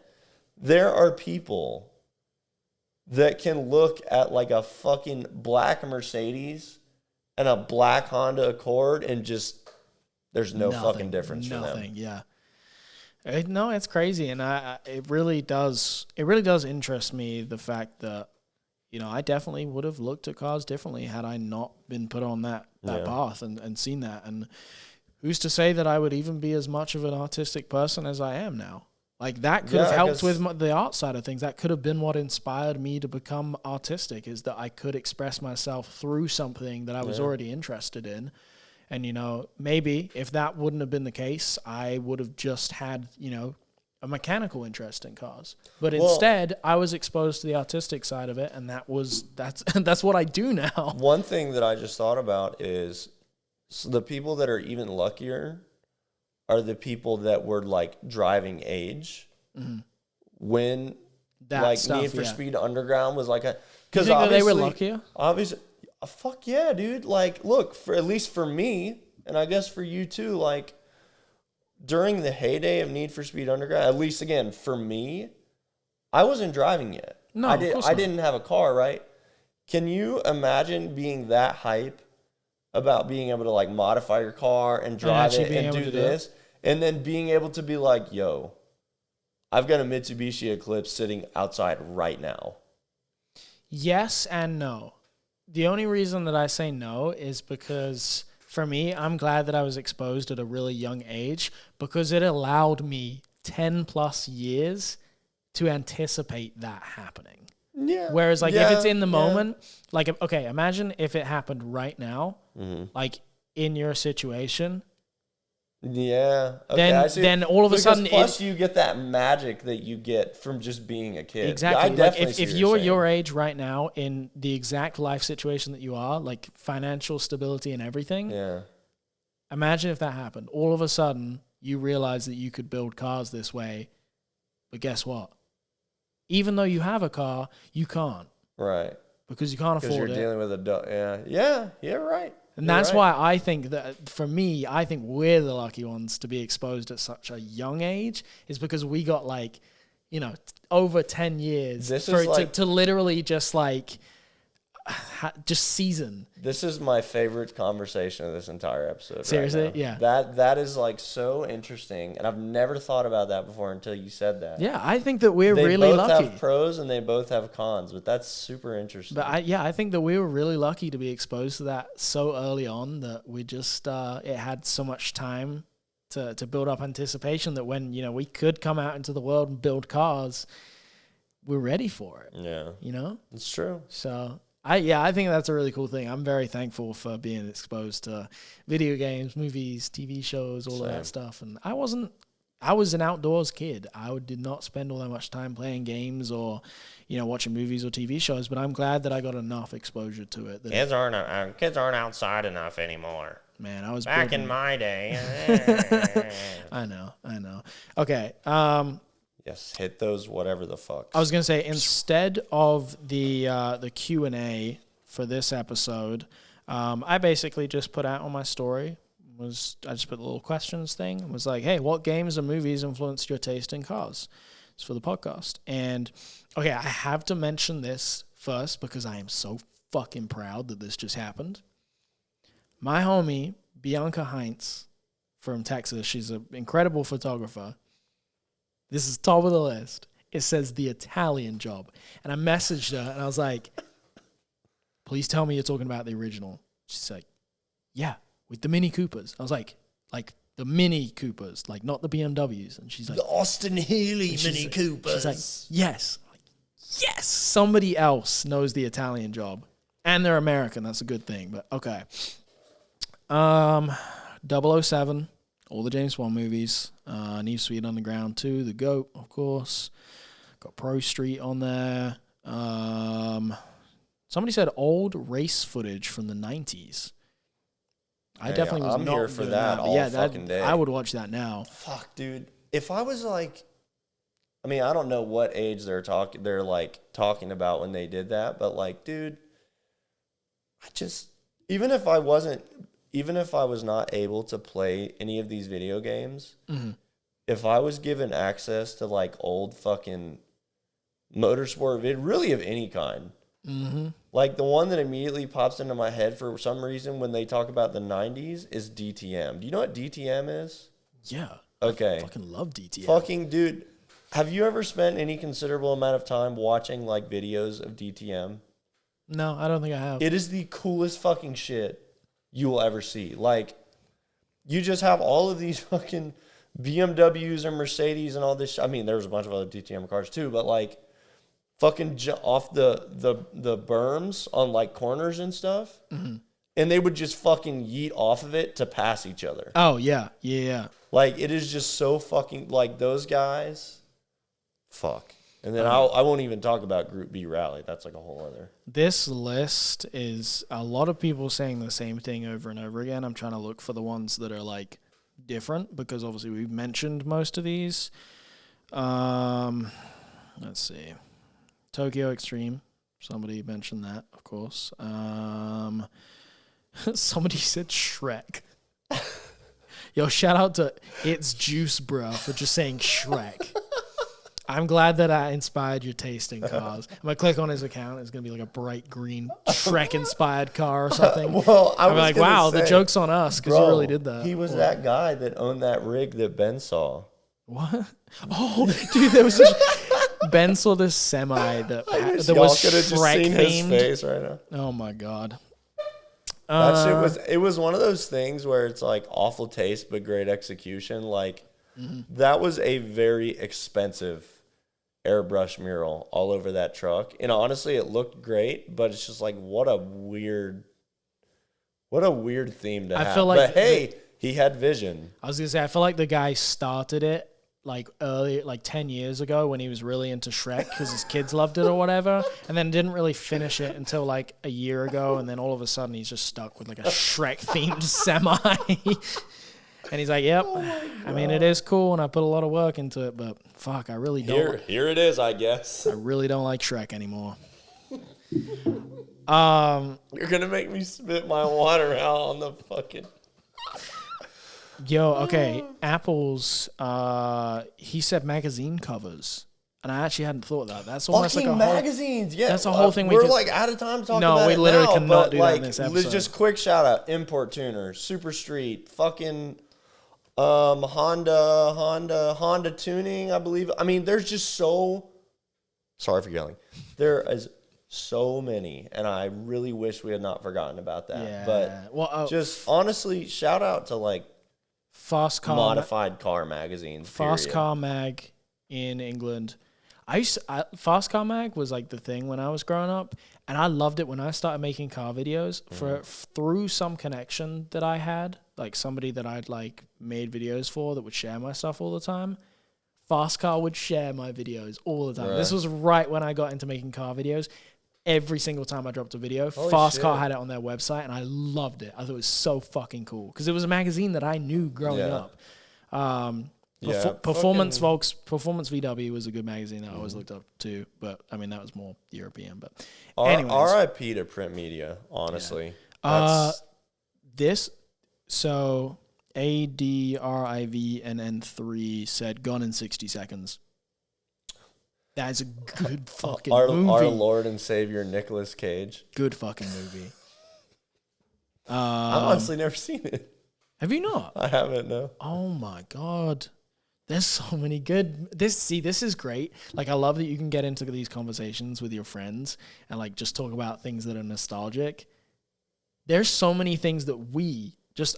There are people that can look at a fucking black Mercedes and a black Honda Accord and just, there's no fucking difference for them. Yeah. No, it's crazy. And it really does interest me, the fact that, I definitely would have looked at cars differently had I not been put on that path and seen that. And who's to say that I would even be as much of an artistic person as I am now? That could have helped with the art side of things. That could have been what inspired me to become artistic, is that I could express myself through something that I was already interested in. And, you know, maybe if that wouldn't have been the case, I would have just had, you know, a mechanical interest in cars. But instead, I was exposed to the artistic side of it, and that's what I do now. One thing that I just thought about is the people that are even luckier are the people that were like driving age when That like stuff, Need for Speed Underground was like a, because they were luckier. Obviously, fuck yeah, dude. Like, look, for at least for me, and I guess for you too, like during the heyday of Need for Speed Underground, at least again for me, I wasn't driving yet. No, I of course not. didn't have a car, right? Can you imagine being that hype about being able to like modify your car and drive it and do this, and then being able to be like, yo, I've got a Mitsubishi Eclipse sitting outside right now? Yes and no. The only reason that I say no is because for me, I'm glad that I was exposed at a really young age because it allowed me 10 plus years to anticipate that happening. Yeah. Whereas like if it's in the moment, like, okay, imagine if it happened right now, like in your situation. Yeah. Okay, then all of a sudden, plus you get that magic that you get from just being a kid. Exactly. Yeah, like if you're your age right now in the exact life situation that you are, like financial stability and everything. Yeah. Imagine if that happened. All of a sudden, you realize that you could build cars this way, but guess what? Even though you have a car, you can't. Right. Because you can't afford it. Because you're dealing with adult. Yeah. Yeah. Right. And that's why I think that, for me, I think we're the lucky ones to be exposed at such a young age, is because we got like, you know, over 10 years to literally just like, just season. This is my favorite conversation of this entire episode. Seriously? Right now. Yeah. That is like so interesting. And I've never thought about that before until you said that. Yeah, I think that we're really lucky. They both have pros and they both have cons, but that's super interesting. But I think that we were really lucky to be exposed to that so early on that we just, it had so much time to build up anticipation that when, you know, we could come out into the world and build cars, we're ready for it. Yeah. You know? It's true. So I think that's a really cool thing. I'm very thankful for being exposed to video games, movies, TV shows, all of that stuff. And I was an outdoors kid. I did not spend all that much time playing games or, you know, watching movies or TV shows, but I'm glad that I got enough exposure to it. Kids aren't outside enough anymore. Man, I was back in my day. I know. Okay. Yes, hit those whatever the fucks. I was gonna say, instead of the Q&A for this episode, I basically just put out on my story I just put a little questions thing and was like, hey, what games or movies influenced your taste in cars? It's for the podcast. And okay, I have to mention this first because I am so fucking proud that this just happened. My homie Bianca Heinz from Texas, she's an incredible photographer. This is top of the list. It says The Italian Job. And I messaged her and I was like, please tell me you're talking about the original. She's like, yeah, with the Mini Coopers. I was like the Mini Coopers, like not the BMWs. And she's like, the Austin Healey Mini Coopers. She's like, yes. I'm like, yes, somebody else knows The Italian Job. And they're American. That's a good thing. But okay. 007. All the James Bond movies, Need for Speed Underground 2, The GOAT, of course. Got Pro Street on there. Somebody said old race footage from the 90s. I definitely was I'm not here for doing that all fucking day. I would watch that now. Fuck, dude. If I was like, I mean, I don't know what age they're talking about when they did that, but like, dude, even if I was not able to play any of these video games, if I was given access to like old fucking motorsport really of any kind, like the one that immediately pops into my head for some reason when they talk about the 90s is DTM. Do you know what DTM is? Yeah. Okay. I fucking love DTM. Fucking dude, have you ever spent any considerable amount of time watching like videos of DTM? No, I don't think I have. It is the coolest fucking shit you will ever see. Like, you just have all of these fucking BMWs and Mercedes and all this. I mean, there was a bunch of other DTM cars too, but like, fucking off the berms on like corners and stuff, and they would just fucking yeet off of it to pass each other. Oh, yeah. Yeah. Like, it is just so fucking, like, those guys, fuck. And then I won't even talk about Group B Rally. That's like a whole other. This list is a lot of people saying the same thing over and over again. I'm trying to look for the ones that are, like, different because, obviously, we've mentioned most of these. Let's see. Tokyo Extreme. Somebody mentioned that, of course. Somebody said Shrek. Yo, shout out to It's Juice Bro for just saying Shrek. I'm glad that I inspired your taste in cars. I'm going to click on his account. It's going to be like a bright green Shrek-inspired car or something. Well, I'm like, wow, the joke's on us because you really did that. He was that guy that owned that rig that Ben saw. What? Oh, dude, there was Ben saw this semi that was Shrek themed. His face right now. Oh my god. That shit was one of those things where it's like awful taste but great execution. Like that was a very expensive airbrush mural all over that truck. And honestly, it looked great, but it's just like what a weird theme to have. Feel like but hey, he had vision. I was gonna say I feel like the guy started it like early, like 10 years ago when he was really into Shrek because his kids loved it or whatever, and then didn't really finish it until like a year ago, and then all of a sudden he's just stuck with like a Shrek-themed semi. And he's like, yep, I mean, it is cool, and I put a lot of work into it, but fuck, I really don't. Here it is, I guess. I really don't like Shrek anymore. You're going to make me spit my water out on the fucking... Yo, okay, Apple's, he said magazine covers. And I actually hadn't thought of that. That's almost fucking like a magazines, yeah. That's a whole thing. We're like out of time talking about it. No, we literally now, cannot do like, that in this episode. Just quick shout out: Import Tuner, Super Street, fucking Honda Tuning, I believe. I mean, there's just so. Sorry for yelling. There is so many, and I really wish we had not forgotten about that. Yeah. But just honestly, shout out to like Fast Car modified car magazines. Fast Car Mag in England. Fast Car Mag was like the thing when I was growing up, and I loved it when I started making car videos through some connection that I had, like somebody that I'd like made videos for that would share my stuff all the time. Fast Car would share my videos all the time. Right. This was right when I got into making car videos. Every single time I dropped a video, Fast Car had it on their website, and I loved it. I thought it was so fucking cool because it was a magazine that I knew growing up. Performance VW was a good magazine that I always looked up to, but I mean that was more European. But anyways, R.I.P. to print media, honestly. Yeah. So ADRIVNN3 said "Gone in 60 Seconds." That is a good fucking movie. Our Lord and Savior Nicolas Cage. Good fucking movie. I've honestly never seen it. Have you not? I haven't, no. Oh my god. There's so many good. This is great. Like, I love that you can get into these conversations with your friends and like just talk about things that are nostalgic. There's so many things that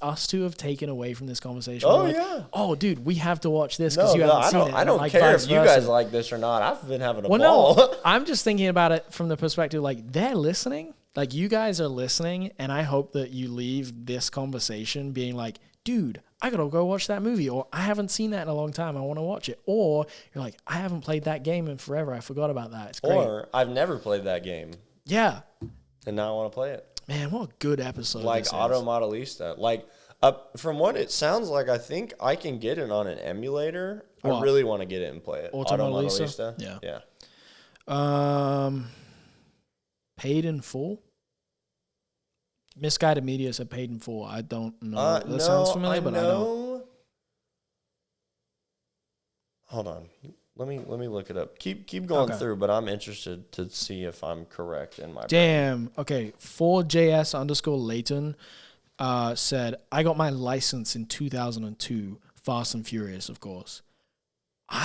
us two have taken away from this conversation. Oh, like, yeah. Oh, dude, we have to watch this because you haven't seen it. I don't like, care if you guys like this or not. I've been having a ball. No, I'm just thinking about it from the perspective like they're listening. Like, you guys are listening, and I hope that you leave this conversation being like, dude, I gotta go watch that movie, or I haven't seen that in a long time, I want to watch it. Or you're like, I haven't played that game in forever, I forgot about that. It's great. Or I've never played that game. Yeah. And now I want to play it. Man, what a good episode. Like Auto Modelista. Like, from what it sounds like, I think I can get it on an emulator. What? I really want to get it and play it. Auto Modelista? Yeah. Paid in Full? Misguided Media said Paid in Full. I don't know. That sounds familiar, but I don't. Hold on. Let me look it up. Keep going through, but I'm interested to see if I'm correct in my brain. Okay. 4JS_Layton said, I got my license in 2002. Fast and Furious, of course.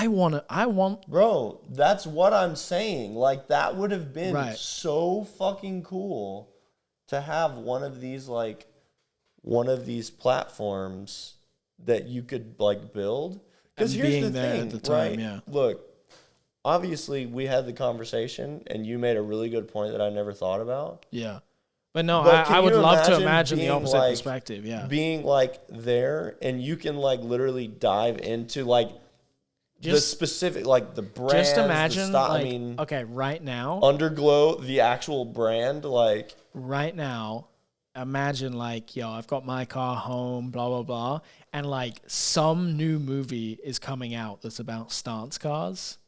Bro, that's what I'm saying. Like, that would have been so fucking cool to have one of these platforms that you could like build. Because here's the thing, at the time, right? Yeah. Look, obviously we had the conversation, and you made a really good point that I never thought about. Yeah. But no, But I can would you love to imagine imagine the being, opposite like, perspective. Yeah. being like there, and you can like literally dive into like the Just- specific, like the brands, Just the imagine, style. like, I mean, okay, right now, Underglow, the actual brand, like imagine like, yo, I've got my car home, blah, blah, blah. And like some new movie is coming out that's about stance cars.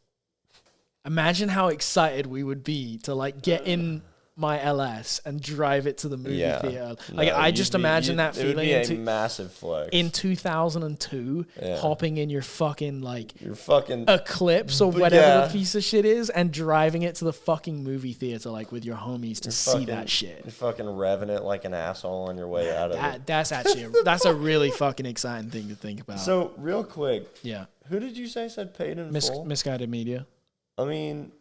Imagine how excited we would be to like get in my LS and drive it to the movie theater. Like I just imagine that feeling it would be a massive flex. in 2002, hopping in your fucking like fucking Eclipse or whatever the piece of shit is, and driving it to the fucking movie theater like with your homies to see that shit. You're fucking revving it like an asshole on your way out of it. That's actually that's a really fucking exciting thing to think about. So real quick, who did you say said paid in full? Misguided Media. I mean,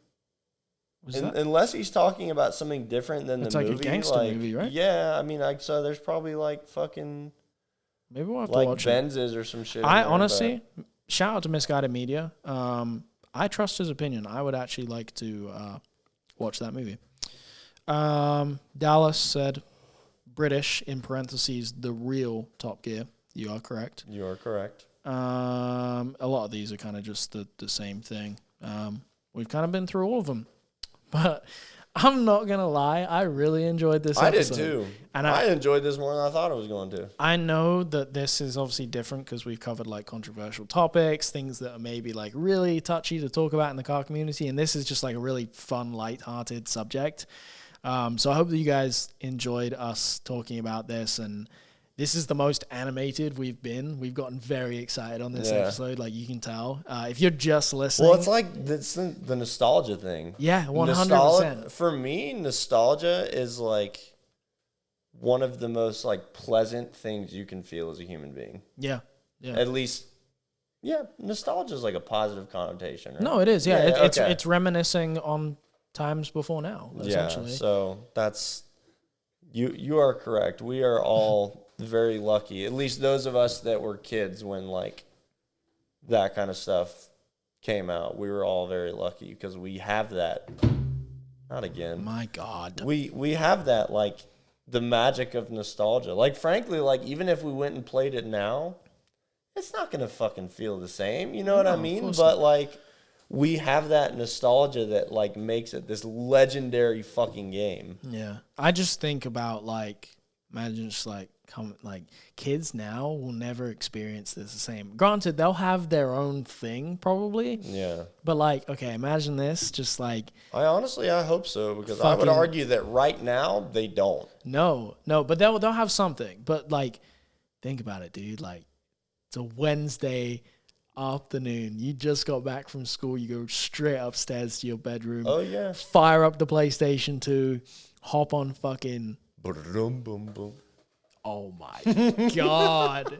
unless he's talking about something different than the movie. It's like a gangster movie, right? Yeah, I mean, so there's probably like fucking maybe we'll have like to watch Benzes or some shit. I honestly, shout out to Misguided Media. I trust his opinion. I would actually like to watch that movie. Dallas said British, in parentheses, the real Top Gear. You are correct. You are correct. A lot of these are kind of just the same thing. We've kind of been through all of them. But I'm not going to lie, I really enjoyed this episode. I did too. And I enjoyed this more than I thought I was going to. I know that this is obviously different because we've covered like controversial topics, things that are maybe like really touchy to talk about in the car community. And this is just like a really fun, lighthearted subject. So I hope that you guys enjoyed us talking about this, and this is the most animated we've been. We've gotten very excited on this episode, like you can tell. If you're just listening. Well, it's like the nostalgia thing. Yeah, 100%. For me, nostalgia is like one of the most like pleasant things you can feel as a human being. Yeah. At least, nostalgia is like a positive connotation, right? No, it is. Yeah, it's reminiscing on times before now, essentially. Yeah, so that's, you are correct. We are all very lucky, at least those of us that were kids when like that kind of stuff came out. We were all very lucky because we have that. Not again. My God. We have that, like the magic of nostalgia. Like frankly, like even if we went and played it now, it's not gonna fucking feel the same. You know what I mean? But like we have that nostalgia that like makes it this legendary fucking game. Yeah. I just think about like, imagine just like kids now will never experience this the same. Granted, they'll have their own thing probably. Yeah. But like, okay, imagine this, just like. I hope so, because I would argue that right now they don't. No, but they'll have something. But like, think about it, dude. Like, it's a Wednesday afternoon. You just got back from school. You go straight upstairs to your bedroom. Oh yeah. Fire up the PlayStation 2. Hop on fucking. Boom, boom, boom. Oh my God.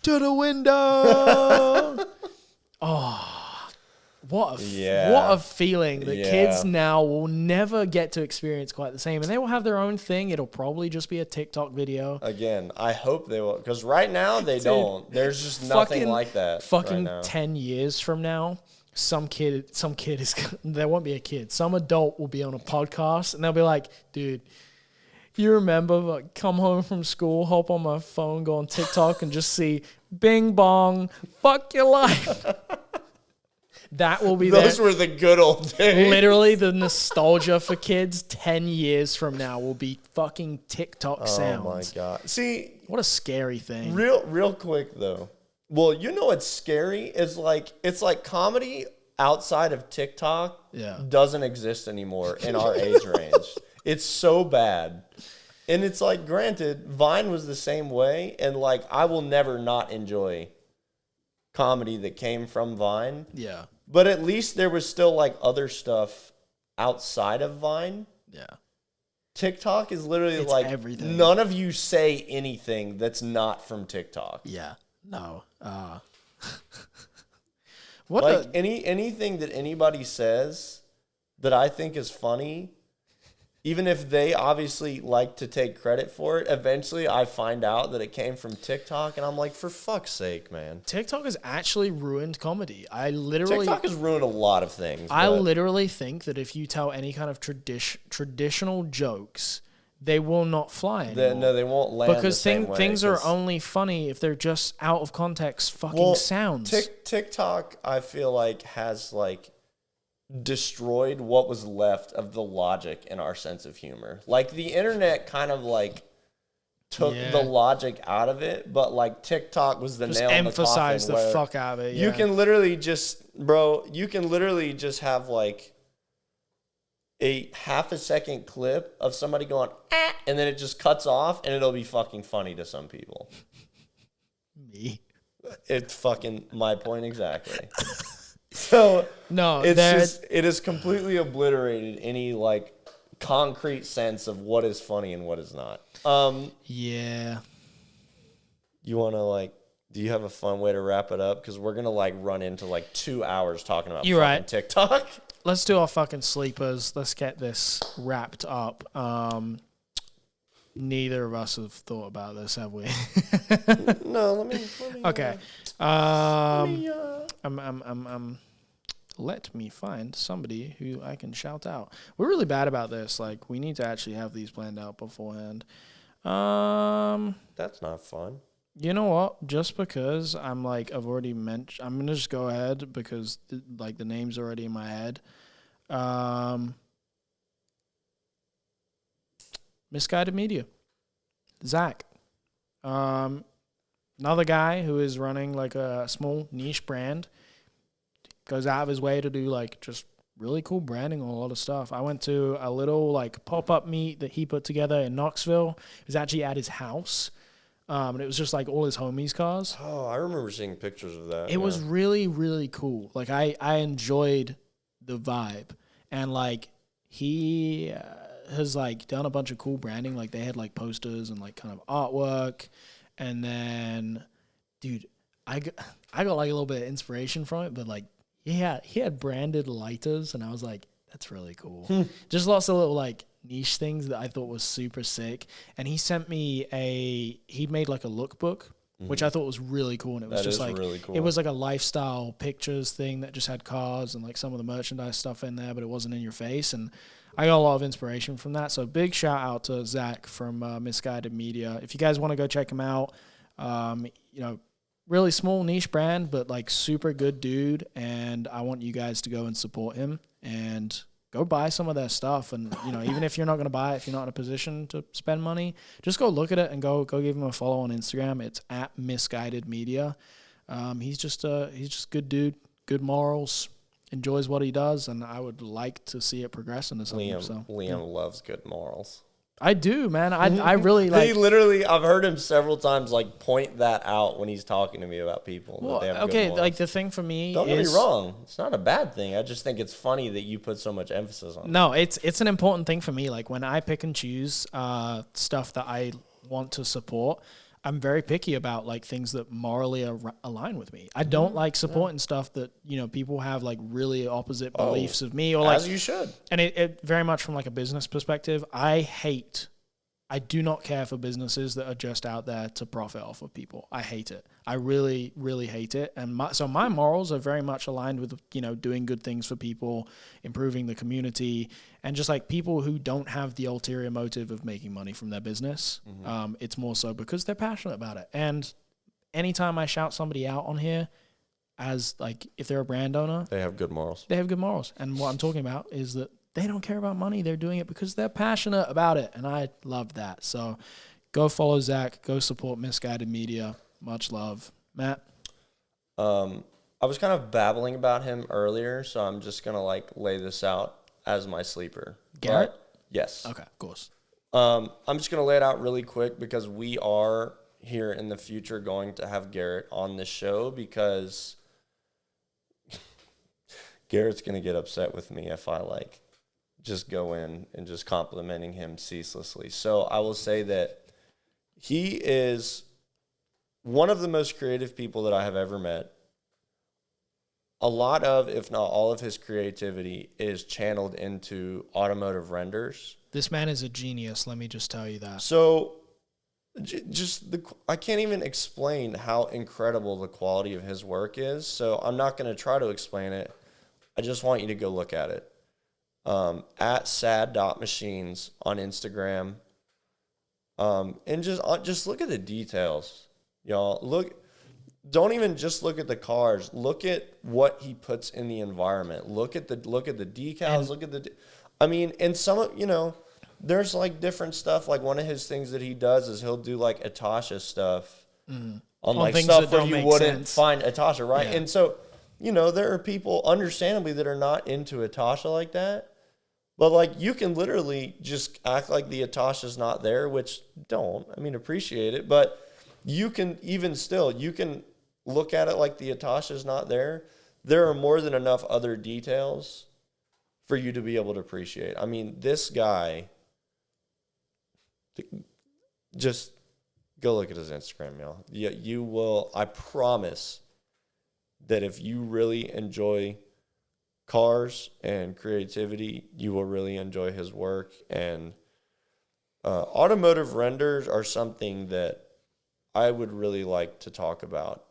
To the window. Oh, what a feeling that kids now will never get to experience quite the same. And they will have their own thing. It'll probably just be a TikTok video. Again, I hope they will, because right now they don't. There's just nothing like that. Fucking right 10 years from now, some kid is, there won't be a kid. Some adult will be on a podcast and they'll be like, dude, you remember, like, come home from school, hop on my phone, go on TikTok, and just see bing bong, fuck your life. That will be those were the good old days. Literally, the nostalgia for kids 10 years from now will be fucking TikTok sounds. Oh my God. See, what a scary thing. Real quick though. Well, you know what's scary is like, it's like comedy outside of TikTok doesn't exist anymore in our age range. It's so bad. And it's like, granted, Vine was the same way. And like, I will never not enjoy comedy that came from Vine. Yeah. But at least there was still like other stuff outside of Vine. Yeah. TikTok is literally it's like everything. None of you say anything that's not from TikTok. Yeah. No. Anything that anybody says that I think is funny, even if they obviously like to take credit for it, eventually I find out that it came from TikTok, and I'm like, for fuck's sake, man. TikTok has actually ruined comedy. TikTok has ruined a lot of things. I literally think that if you tell any kind of traditional jokes they will not fly anymore. No, they won't land because the same way, things are only funny if they're just out of context fucking sounds. TikTok, I feel like, has like destroyed what was left of the logic in our sense of humor. Like the internet kind of like took the logic out of it, but like TikTok was the just nail in the coffin. Emphasize the fuck out of it. You can literally just, have like a half a second clip of somebody going, and then it just cuts off, and it'll be fucking funny to some people. Me. It's fucking my point exactly. So no, it has completely obliterated any like concrete sense of what is funny and what is not. Yeah. You want to like, do you have a fun way to wrap it up? Because we're going to like run into like 2 hours talking about fucking TikTok. Let's do our fucking sleepers. Let's get this wrapped up. Neither of us have thought about this, have we? No, let me okay. Let me find somebody who I can shout out. We're really bad about this. Like, we need to actually have these planned out beforehand. That's not fun. You know what? Just because I'm like, I've already mentioned, I'm going to just go ahead because like the name's already in my head. Misguided Media. Zach. Another guy who is running like a small niche brand. Goes out of his way to do like just really cool branding on a lot of stuff. I went to a little like pop-up meet that he put together in Knoxville. It was actually at his house. And it was just like all his homies' cars. Oh, I remember seeing pictures of that. It was really, really cool. Like I enjoyed the vibe. And like he has like done a bunch of cool branding. Like they had like posters and like kind of artwork. And then, dude, I got like a little bit of inspiration from it, but like, yeah, he had branded lighters, and I was like, that's really cool. Just lots of little, like, niche things that I thought was super sick. And he sent me he made, like, a lookbook, which I thought was really cool. And it was just, like, really cool. It was, like, a lifestyle pictures thing that just had cars and, like, some of the merchandise stuff in there, but it wasn't in your face. And I got a lot of inspiration from that. So big shout out to Zach from Misguided Media. If you guys want to go check him out, you know, really small niche brand, but like super good dude. And I want you guys to go and support him and go buy some of their stuff. And, you know, even if you're not going to buy it, if you're not in a position to spend money, just go look at it and go give him a follow on Instagram. It's at Misguided Media. He's just good dude, good morals, enjoys what he does. And I would like to see it progress into something. Liam loves good morals. I do, man. I really like. He literally, I've heard him several times like point that out when he's talking to me about people. Well, okay, like the thing for me don't get me wrong, it's not a bad thing. I just think it's funny that you put so much emphasis on it. No, it's an important thing for me. Like when I pick and choose stuff that I want to support, I'm very picky about like things that morally align with me. I don't like supporting stuff that, you know, people have like really opposite beliefs of me, or like, as you should. And it very much from like a business perspective, I do not care for businesses that are just out there to profit off of people. I hate it. I really, really hate it. And my morals are very much aligned with, you know, doing good things for people, improving the community, and just like people who don't have the ulterior motive of making money from their business. It's more so because they're passionate about it. And anytime I shout somebody out on here as like, if they're a brand owner, they have good morals. They have good morals. And what I'm talking about is that they don't care about money. They're doing it because they're passionate about it. And I love that. So go follow Zach. Go support Misguided Media. Much love. Matt? I was kind of babbling about him earlier, so I'm just going to like lay this out as my sleeper. Garrett? Yes. Okay, of course. I'm just going to lay it out really quick because we are here in the future going to have Garrett on this show because Garrett's going to get upset with me if I like just go in and just complimenting him ceaselessly. So I will say that he is one of the most creative people that I have ever met. A lot of, if not all of his creativity is channeled into automotive renders. This man is a genius, let me just tell you that. So I can't even explain how incredible the quality of his work is. So I'm not going to try to explain it. I just want you to go look at it. At sad.machines on Instagram. And just look at the details, y'all. Don't even just look at the cars. Look at what he puts in the environment. Look at the decals. And some of, there's like different stuff. Like one of his things that he does is he'll do like Atasha stuff on like stuff where you wouldn't find Atasha, right? Yeah. And so, there are people understandably that are not into Atasha like that. But like you can literally just act like the Atasha's not there, which appreciate it. But you can look at it like the Atasha's not there. There are more than enough other details for you to be able to appreciate. I mean, this guy, just go look at his Instagram, y'all. You will, I promise that if you really enjoy cars and creativity, you will really enjoy his work. And automotive renders are something that I would really like to talk about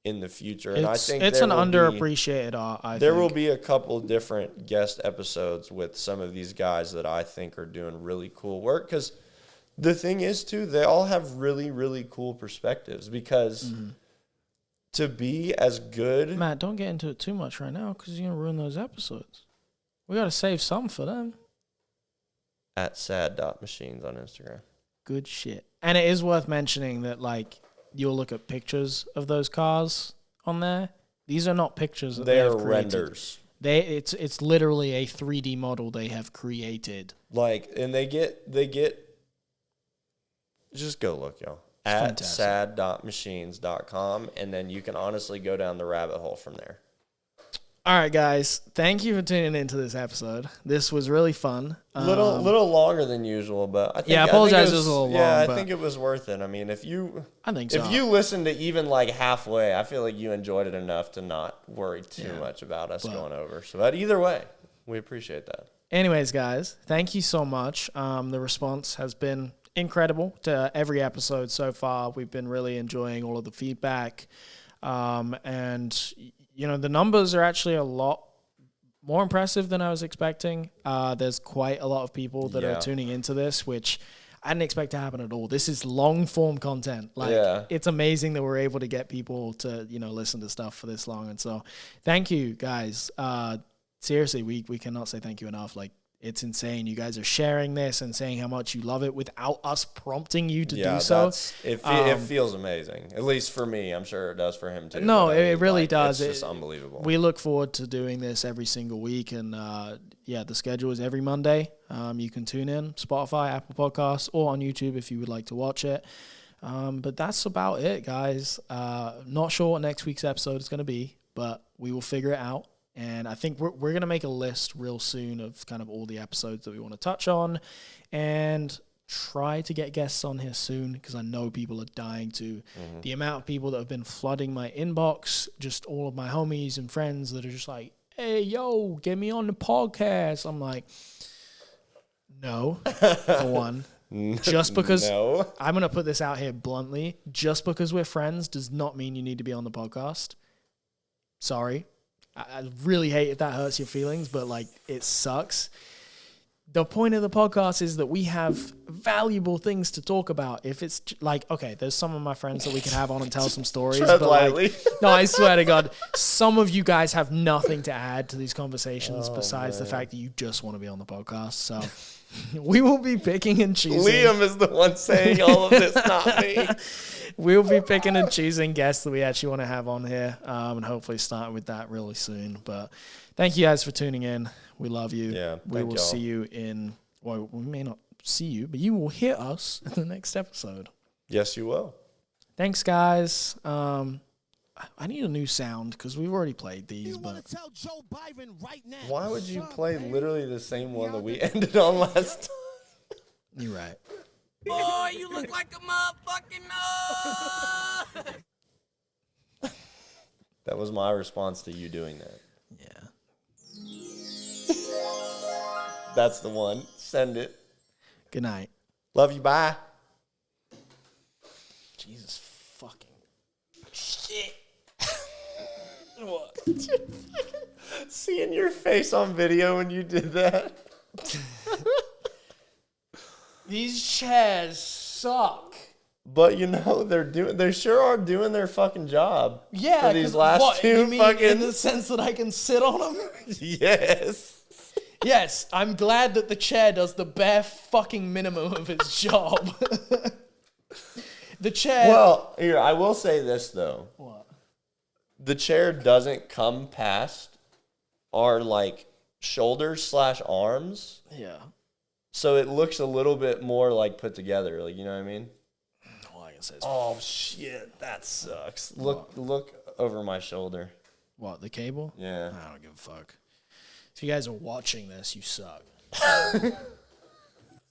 in the future. And I think it's an underappreciated art. There will be a couple different guest episodes with some of these guys that I think are doing really cool work. Because the thing is, too, they all have really, really cool perspectives. Because to be as good... Matt, don't get into it too much right now because you're going to ruin those episodes. We got to save some for them. At sad.machines on Instagram. Good shit. And it is worth mentioning that, like, you'll look at pictures of those cars on there. These are not pictures that they're renders. It's literally a 3D model they have created. Like, and they get just go look, y'all. At sad.machines.com, and then you can honestly go down the rabbit hole from there. All right, guys. Thank you for tuning into this episode. This was really fun. Little longer than usual, but I think I apologize. It was a little long. Yeah, I think it was worth it. I mean, if you listen to even like halfway, I feel like you enjoyed it enough to not worry too much about us going over. So, but either way, we appreciate that. Anyways, guys, thank you so much. The response has been incredible to every episode so far. We've been really enjoying all of the feedback, and the numbers are actually a lot more impressive than I was expecting. There's quite a lot of people that are tuning into this, which I didn't expect to happen at all. This is long form content. It's amazing that we're able to get people to, listen to stuff for this long. And so thank you guys. Seriously, we cannot say thank you enough. Like, it's insane. You guys are sharing this and saying how much you love it without us prompting you to do so. It feels amazing. At least for me. I'm sure it does for him too. No, it really does. It's just unbelievable. We look forward to doing this every single week. And the schedule is every Monday. You can tune in, Spotify, Apple Podcasts, or on YouTube if you would like to watch it. But that's about it, guys. Not sure what next week's episode is going to be, but we will figure it out. And I think we're going to make a list real soon of kind of all the episodes that we want to touch on and try to get guests on here soon because I know people are dying to. The amount of people that have been flooding my inbox, just all of my homies and friends that are just like, hey, yo, get me on the podcast. I'm like, no, for one. Just because I'm going to put this out here bluntly, just because we're friends does not mean you need to be on the podcast. Sorry. I really hate if that hurts your feelings, but like it sucks. The point of the podcast is that we have valuable things to talk about. If it's like, okay, there's some of my friends that we can have on and tell some stories. But like, no, I swear to God, some of you guys have nothing to add to these conversations besides the fact that you just want to be on the podcast. So we will be picking and choosing. Liam is the one saying all of this, not me. We'll be picking and choosing guests that we actually want to have on here, and hopefully starting with that really soon. But thank you guys for tuning in. We love you. Yeah, we will see you in, well, we may not see you, but you will hear us in the next episode. Yes, you will. Thanks, guys. I need a new sound because we've already played these. But tell Joe Biden right now. Why would you play literally the same one that we ended on last time? You're right. Boy, you look like a motherfucking That was my response to you doing that. Yeah. That's the one. Send it. Good night. Love you. Bye. Jesus fucking shit. What? Seeing your face on video when you did that. These chairs suck. But they sure are doing their fucking job. Yeah, for these last two you mean fucking in the sense that I can sit on them? Yes. Yes, I'm glad that the chair does the bare fucking minimum of its job. The chair. Well, here, I will say this though. What? The chair doesn't come past our like shoulders / arms. Yeah. So it looks a little bit more like put together, like, you know what I mean? All I can say is Oh shit, that sucks. Look over my shoulder. what, the cable? Yeah. I don't give a fuck. If you guys are watching this, you suck.